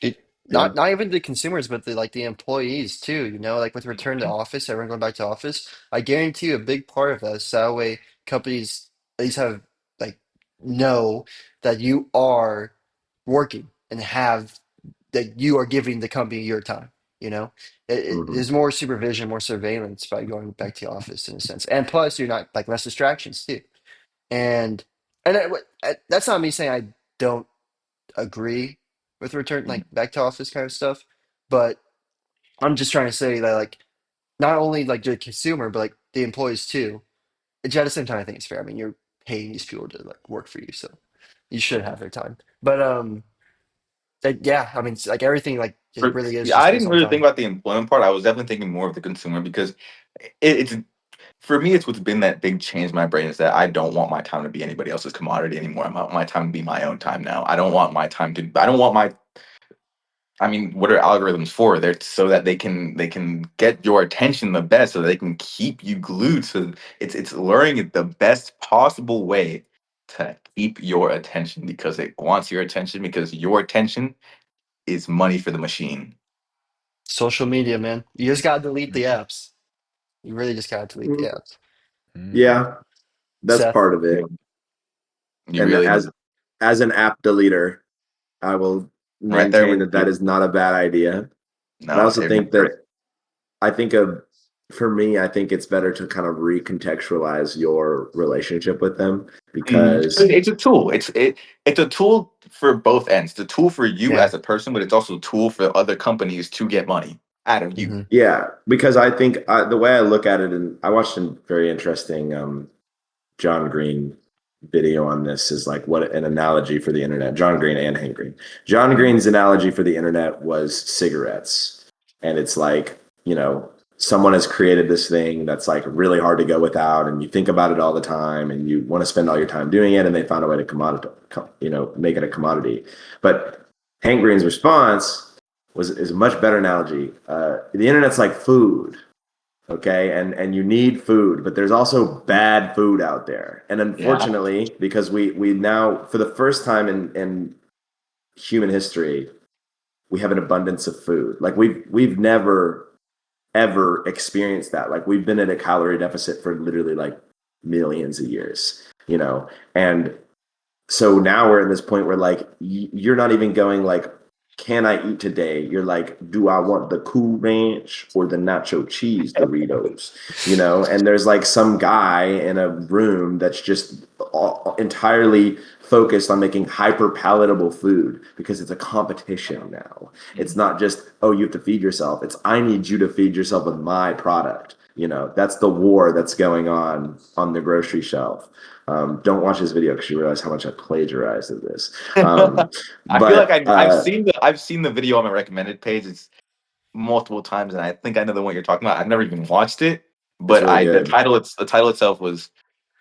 It, Yeah. not even the consumers, but the employees too. You know, like with return to office, everyone going back to office. I guarantee you, a big part of that is that way companies at least have like know that you are working and have that you are giving the company your time. You know, Hmm. there's more supervision, more surveillance by going back to the office in a sense, and plus you're not like less distractions too. And that's not me saying I don't agree with return like back to office kind of stuff, but I'm just trying to say that like not only like the consumer but like the employees too. At the same time, I think it's fair. I mean, you're paying these people to like work for you, so you should have their time. But yeah, I mean, it's, like everything like it really is Yeah, just I based didn't on really think time. about the employment part. I was definitely thinking more of the consumer because it's for me, it's what's been that big change in my brain is that I don't want my time to be anybody else's commodity anymore. I want my time to be my own time now. I don't want my time to. I don't want my. I mean, what are algorithms for? They're so that they can get your attention the best, so they can keep you glued. So it's learning it the best possible way to keep your attention because it wants your attention because your attention is money for the machine. Social media, man, you just gotta delete the apps. You really just gotta delete the apps. Mm-hmm. Yeah. That's Seth, part of it. You And really as an app deleter, I will right there maintain with that that you. is not a bad idea. But I No, also think that I think of for me, I think it's better to kind of recontextualize your relationship with them because It's a tool. It's a tool for both ends. It's a tool for you yeah. as a person, but it's also a tool for other companies to get money out of you. yeah, because I think the way I look at it, and I watched a very interesting John Green video on this is like what an analogy for the internet. John Green and Hank Green. John Green's analogy for the internet was cigarettes. And it's like, someone has created this thing that's like really hard to go without, and you think about it all the time and you want to spend all your time doing it, and they found a way to make it a commodity. But Hank Green's response is a much better analogy. The internet's like food. Okay, and you need food, but there's also bad food out there. And unfortunately, because we now, for the first time in human history, we have an abundance of food. Like we've never ever experienced that. Like we've been in a calorie deficit for literally like millions of years, And so now we're at this point where like you're not even going like, can I eat today? You're like, do I want the Cool Ranch or the nacho cheese Doritos? And there's like some guy in a room that's just entirely focused on making hyper palatable food because it's a competition now. It's not just, oh, you have to feed yourself. It's, I need you to feed yourself with my product. That's the war that's going on the grocery shelf. Don't watch this video because you realize how much I plagiarized of this. I feel like I've seen the video on my recommended page. It's multiple times, and I think I know the one you're talking about. I've never even watched it, but really the good. title itself was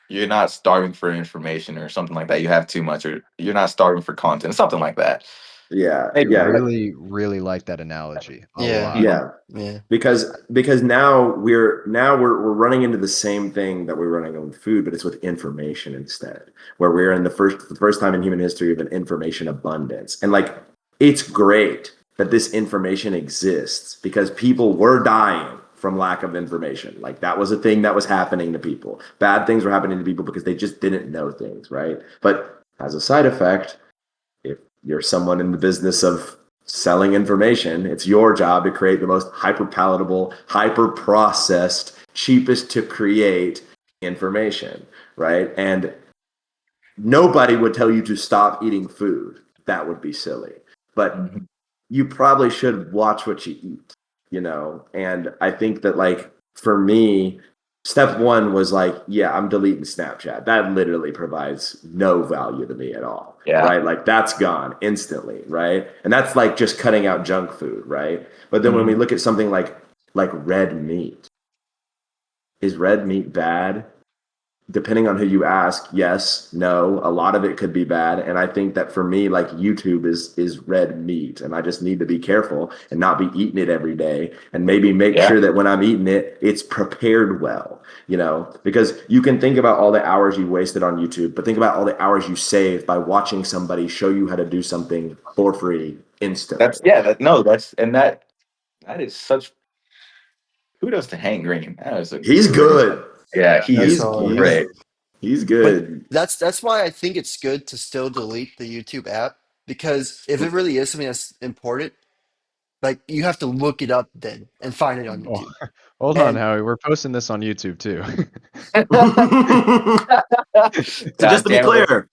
"You're not starving for information" or something like that. You have too much, or you're not starving for content, something like that. Yeah, I yeah, really, really like that analogy a lot. yeah. Because now we're running into the same thing that we're running with food, but it's with information instead. Where we're in the first time in human history of an information abundance, and like it's great that this information exists because people were dying from lack of information. Like that was a thing that was happening to people. Bad things were happening to people because they just didn't know things, right? But as a side effect, if you're someone in the business of selling information, it's your job to create the most hyper palatable, hyper processed, cheapest to create information, right? And nobody would tell you to stop eating food. That would be silly. But you probably should watch what you eat, And I think that like for me, step one was like, yeah, I'm deleting Snapchat. That literally provides no value to me at all. Yeah. Right? Like that's gone instantly, right? And that's like just cutting out junk food, right? But then when we look at something like red meat, is red meat bad? Depending on who you ask, yes, no, a lot of it could be bad. And I think that for me, like YouTube is red meat, and I just need to be careful and not be eating it every day, and maybe make sure that when I'm eating it, it's prepared well, because you can think about all the hours you wasted on YouTube, but think about all the hours you saved by watching somebody show you how to do something for free instantly. That is such kudos to Hank Green. He's good. Yeah, he's great. He's good. But that's why I think it's good to still delete the YouTube app, because if it really is something that's important, like you have to look it up then and find it on YouTube. Hold on, Howie. We're posting this on YouTube too. So just to be clear,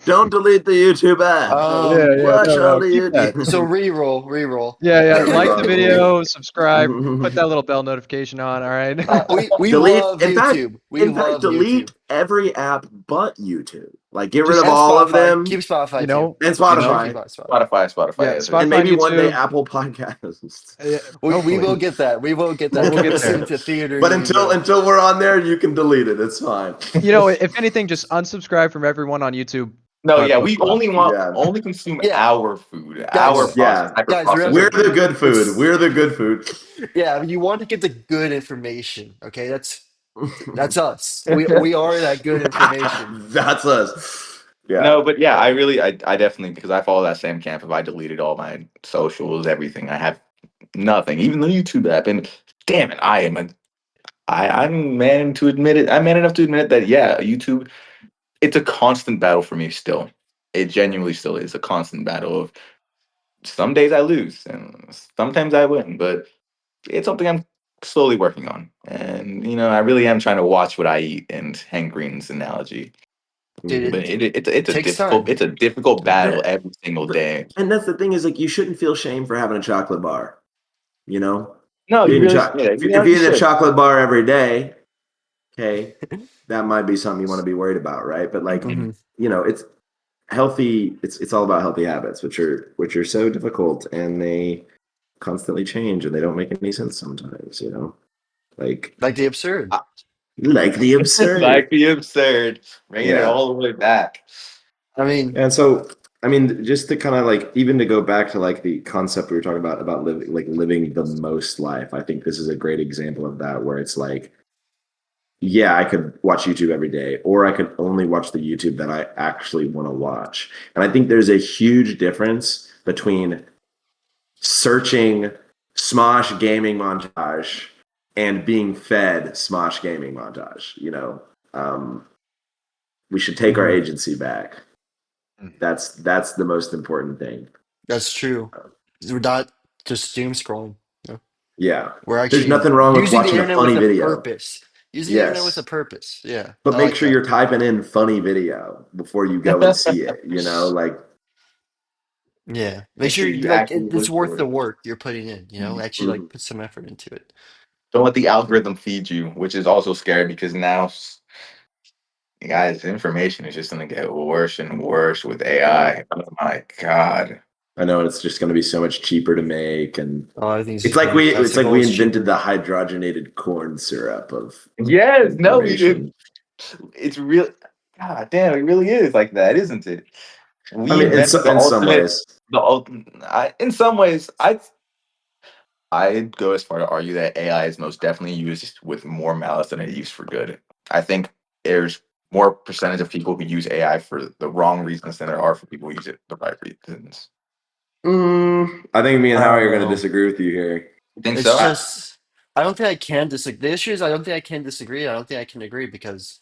don't delete the YouTube app. Watch all the YouTube. So re-roll. Yeah. Like the video, subscribe, put that little bell notification on. All right. We delete, love YouTube. In fact, delete every app but YouTube. Like get rid of all Spotify. of them. Keep Spotify too. And Spotify. Spotify. Yeah, Spotify, and maybe YouTube. one day Apple Podcasts. We will get that. We will get that. We'll get there. To theater. But until we're on there, you can delete it. It's fine. If anything, just unsubscribe from everyone on YouTube. No, we only consume our food. Guys, we're the good food. We're the good food. Yeah, you want to get the good information. Okay, that's us. We are that good information. That's us. Yeah. No, but yeah, I definitely, because I follow that same camp. If I deleted all my socials, everything, I have nothing, even the YouTube app. And damn it, I'm man enough to admit it that YouTube, it's a constant battle for me still. It genuinely still is a constant battle of some days I lose and sometimes I win, but it's something I'm slowly working on. And I really am trying to watch what I eat, and Hank Green's analogy. Dude, but it's a difficult battle every single day. And that's the thing, is like you shouldn't feel shame for having a chocolate bar. No, if you're eating a chocolate bar every day, hey, that might be something you want to be worried about, right? But like, Mhm. it's healthy. It's all about healthy habits, which are so difficult, and they constantly change, and they don't make any sense sometimes. Like Like the absurd. like the absurd. Like the absurd, bringing it Yeah. all the way back. I mean, And so, I mean, just to kind of like, even to go back to like the concept we were talking about living the most life. I think this is a great example of that, where it's like, yeah, I could watch YouTube every day, or I could only watch the YouTube that I actually want to watch. And I think there's a huge difference between searching Smosh gaming montage and being fed Smosh gaming montage. Um, we should take our mhm, agency back. That's the most important thing. that's true. We're not just doom scrolling. You know? Yeah. We're There's actually nothing wrong with using the watching a internet funny with a video. purpose. Using the internet with a Yes. purpose. Yeah, But I make like sure that. you're typing in funny video before you go and see it, like Yeah, make Make sure sure you you like actually it's look worth for the it. work you're putting in. Actually like mhm. put some effort into it. Don't let the algorithm feed you, which is also scary because now, guys, information is just going to get worse and worse with Yeah. AI. Oh my God. I know it's just going to be so much cheaper to make, and Oh, everything's it's just like gonna be it's plastic. like we Always invented cheaper. the hydrogenated corn syrup of Yes, no, information. it's real. God damn, it really is like that, isn't it? I We mean, invented in some ways, in some ways, I'd go as far to argue that AI is most definitely used with more malice than it used for good. I think there's more percentage of people who use AI for the wrong reasons than there are for people who use it the right reasons. I think me and I Howie don't are going to know. disagree with you here. You think It's so? just I don't think I can disagree. The issue is I don't think I can disagree. I don't think I can agree because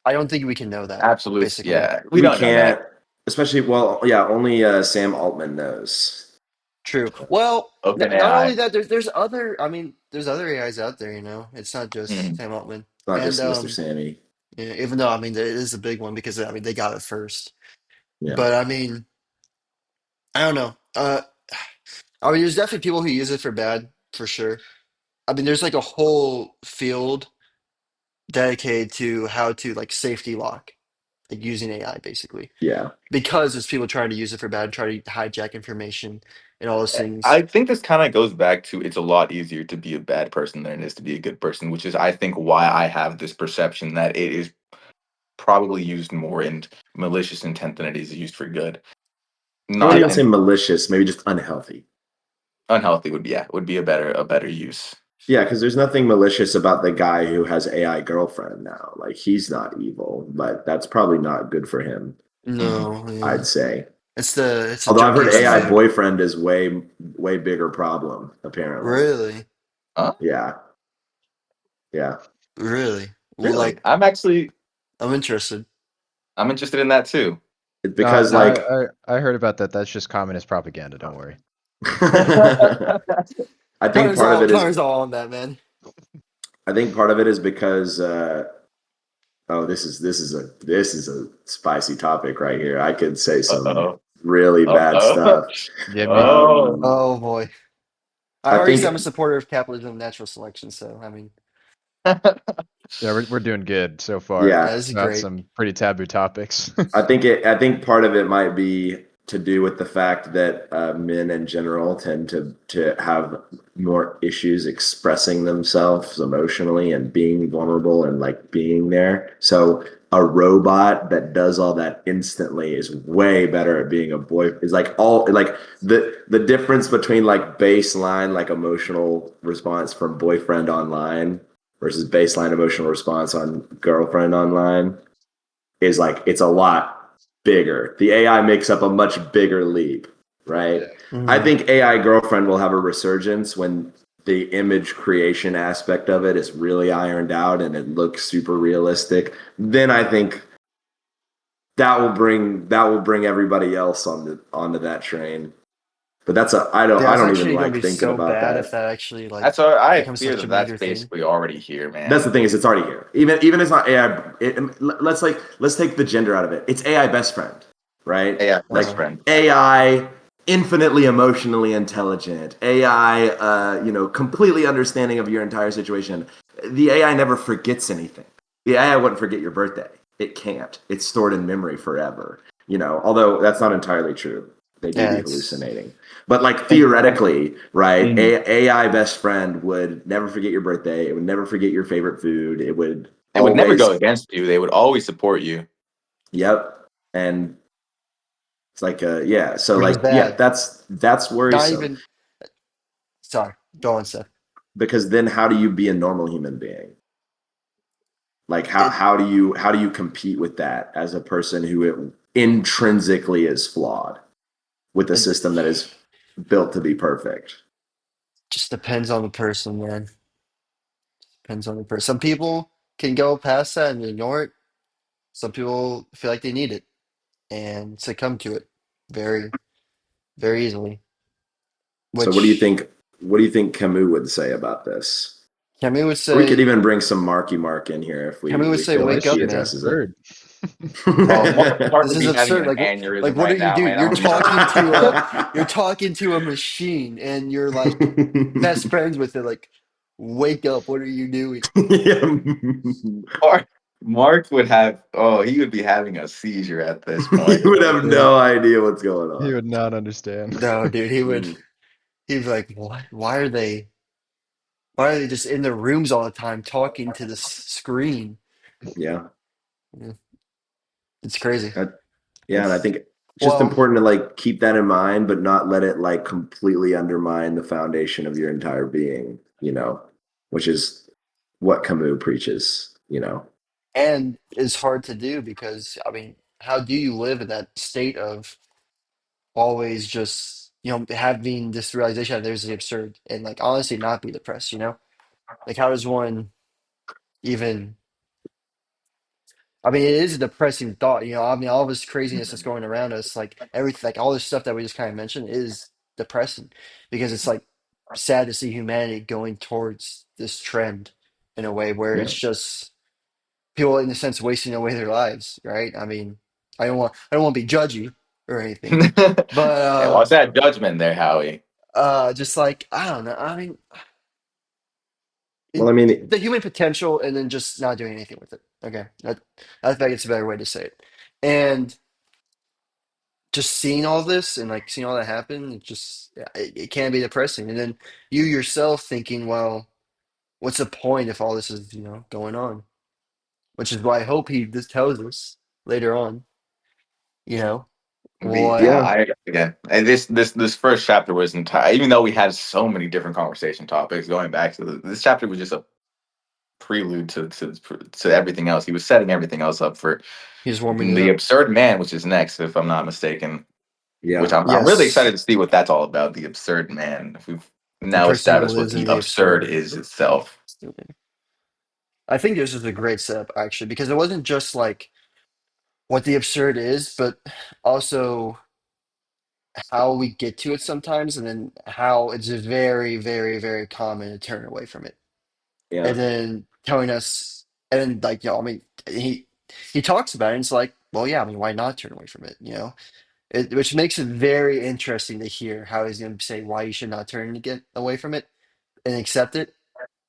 I don't think we can know that, Absolute. basically. Yeah, we We don't know can't, that. especially, well, yeah, only Sam Altman knows. True. Well, Open not only AI. that, there's other. I mean, there's other AIs out there. It's not just Mm. Sam Altman. It's not And just Mr. Sammy. yeah, even though I mean, it is a big one because I mean they got it first. Yeah. But I mean, I don't know. I mean, there's definitely people who use it for bad, for sure. I mean, there's like a whole field dedicated to how to like safety lock, like using AI basically, Yeah. because there's people trying to use it for bad, trying to hijack information and all those I things. think this kind of goes back to it's a lot easier to be a bad person than it is to be a good person, which is I think why I have this perception that it is probably used more in malicious intent than it is used for good. I wouldn't Not Yeah. even say and malicious, maybe just unhealthy. unhealthy would be a better use. Yeah, because there's nothing malicious about the guy who has AI girlfriend now. Like, he's not evil, but that's probably not good for him, Mhm. No, I'd yeah. say. It's the Although I've heard junkiest But AI no, thing. boyfriend is way bigger problem, apparently. Really? huh? Yeah. Yeah. Really? Well, Really? like, I'm interested. I'm interested in that too. It's No, because like I heard about that. That's just communist propaganda. Don't worry. I think part of it is Connor's all on that, man. I think part of it is because oh, this is a spicy topic right here. I could say some Uh-oh. really bad Uh-oh. stuff. Yeah, me too. Oh. Oh boy. I I already said I'm a think supporter of capitalism and natural selection, so I mean, Yeah, we're doing good so far. yeah, yeah, this is Not great. some pretty taboo topics. I think part of it might be to do with the fact that men in general tend to have more issues expressing themselves emotionally and being vulnerable and like being there. So a robot that does all that instantly is way better at being a boy. Is like all like the difference between like baseline like emotional response from boyfriend online versus baseline emotional response on girlfriend online is like it's a lot bigger. The AI makes up a much bigger leap, right? Yeah. I Mhm. think AI girlfriend will have a resurgence when the image creation aspect of it is really ironed out and it looks super realistic. Then I think that will bring everybody else onto that train. But that's a Yeah, I it's don't even actually gonna like be thinking so about bad if that. that actually like That's all I becomes fear such a that that's major thing. basically already here, That's man. the thing is it's already here. Even it's not AI. Let's take the gender out of it. It's AI best friend, right? AI best Uh, Like friend. AI infinitely emotionally intelligent, AI, completely understanding of your entire situation. The AI never forgets anything. The AI wouldn't forget your birthday. It can't. It's stored in memory forever. Although that's not entirely true. They do Yeah, be it's hallucinating. But like and theoretically, right? Mhm. AI best friend would never forget your birthday. It would never forget your favorite food. It would They would never go always, against you. They would always support you. yep. And it's like, yeah. So which is like, yeah, bad. that's Not worrisome even sorry, go on, Seth. because then how do you be a normal human being? Like It how do you compete with that as a person who intrinsically is flawed with a it system that is built to be perfect? just depends on the person, man. Depends on the person. Some people can go past that and ignore it. Some people feel like they need it and succumb to it very, very easily. So Which what do you think Camus would say about this? Camus would Or we could say, even bring some Mark in here if Camus would we say, feel This "Wake like he up, shit is man. addresses it. absurd. Oh, Mark This would is be having absurd. an Like, aneurysm what are right you now, doing? man. I don't think You're talking to a machine, and you're like best friends with it. Like, wake up! What are you doing?" Yeah. Mark would have. Oh, he would be having a seizure at this point. You would have no idea what's going He on. would not understand. No, dude, he would. Mm, He'd be like, "What? Why are they? Why are they just in their rooms all the time talking to this screen?" yeah. Yeah, it's crazy. That- yeah, and I It's think it's just well, important to like keep that in mind, but not let it like completely undermine the foundation of your entire being, which is what Camus preaches. and it's hard to do because I mean, how do you live in that state of always just having this realization that there's the absurd and like honestly not be depressed, like how does one even, I mean, it is a depressing thought, I mean, all this craziness that's going around us, like everything, like all this stuff that we just kind of mentioned is depressing because it's like sad to see humanity going towards this trend in a way where Yeah. it's just people in a sense wasting away their lives, right? I mean, I don't want to be judgy or anything, but Yeah, what's that judgment there, Howie? just like I don't know. I mean, Well, I mean, the human potential, and then just not doing anything with it. Okay, I think it's a better way to say it. And just seeing all this and like seeing all that happen, yeah, it can be depressing. And then you yourself thinking, well, what's the point if all this is going on? Which is why I hope he just tells us later on. You know what? Yeah, yeah, again, and this first chapter was entire. Even though we had so many different conversation topics going back to this chapter was just a prelude to everything else. He was setting everything else up for He's warming it the up. absurd man, which is next, if I'm not mistaken. Which yeah, I'm really excited Yes, to see what that's all about. The absurd man. If we've the now person who established what lives in the the absurd absurd. is itself. I think this is a great setup actually because it wasn't just like what the absurd is, but also how we get to it sometimes, and then how it's very, very, very common to turn away from it, yeah, and then telling us, and then like I mean, he talks about it, and it's like, well, yeah, I mean, why not turn away from it? Which makes it very interesting to hear how he's going to say why you should not turn to get away from it and accept it,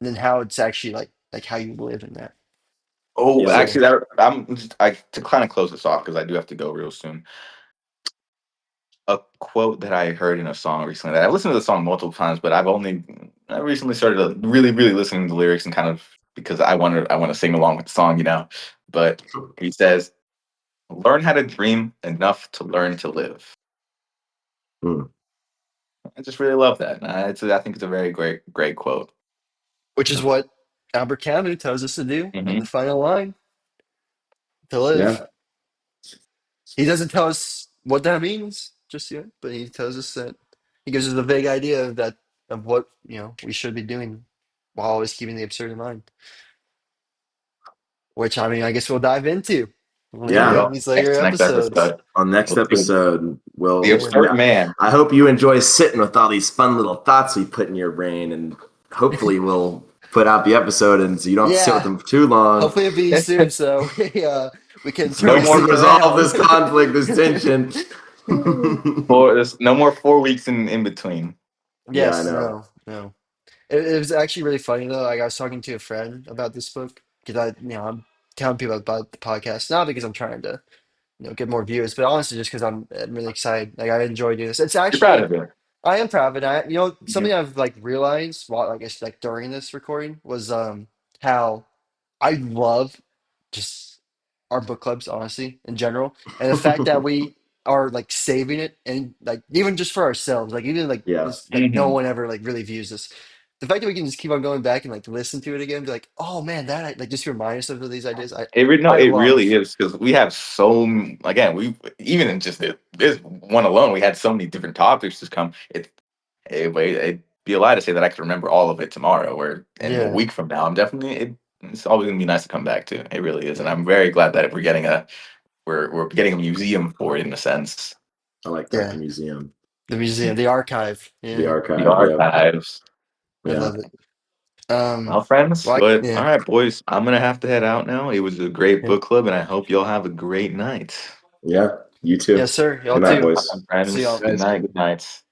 and then how it's actually like how you live in that. Oh, yeah. actually, So that to kind of close this off because I do have to go real soon. A quote that I heard in a song recently that I've listened to the song multiple times, but I recently started to really, really listening to the lyrics and kind of because I want to sing along with the song. But he says, "Learn how to dream enough to learn to live." Hmm. I just really love that. I think it's a very great, great quote. which is what Albert Camus tells us to do in Hmm. the final line, to Yeah, live. He doesn't tell us what that means just yet, but he tells us that he gives us a vague idea of what we should be doing while always keeping the absurd in mind. Which I mean, I guess we'll dive into We yeah. in will these later next episodes. episode. On next We'll do episode, the Yeah. absurd man. I hope you enjoy sitting with all these fun little thoughts we put in your brain, and hopefully we'll put out the episode, and so you don't sit with Yeah. them for too long, Hopefully it'll be soon so we can so turn No we this more. can thing resolve around. this conflict, this tension. There's no more 4 weeks in between. Yeah, I Yes, know. no. It was actually really funny though. Like I was talking to a friend about this book because I'm telling people about the podcast, not because I'm trying to, get more viewers, but honestly just because I'm really excited. Like I enjoy doing this. It's You're proud actually of it. I am proud of it. Mhm. Something I've like realized while I guess like during this recording was how I love just our book clubs, honestly, in general. And the fact that we are like saving it and like even just for ourselves, like even like Yeah. this like no Mhm. one ever like really views this. The fact that we can just keep on going back and like listen to it again, be like, oh man, that like just remind us of these ideas. No, I it really love. is because we have again, we even in just this one alone, we had so many different topics just come. It'd be a lie to say that I could remember all of it tomorrow or in a Yeah. week from now. It's always gonna be nice to come back to. It really is, and Yeah. I'm very glad that we're getting a museum for it in a sense. I like that. The Yeah. museum, The museum, the archive. the Yeah. The archive. Yeah. archives. I Yeah. love it. Well, friends, Well, but all yeah. right, boys, I'm gonna have to head out now. It was a great Yeah. book club, and I hope y'all have a great night. Yeah. You too. Yes, sir. Y'all Good night, too. boys. See Friends, y'all. good Guys. night, good night.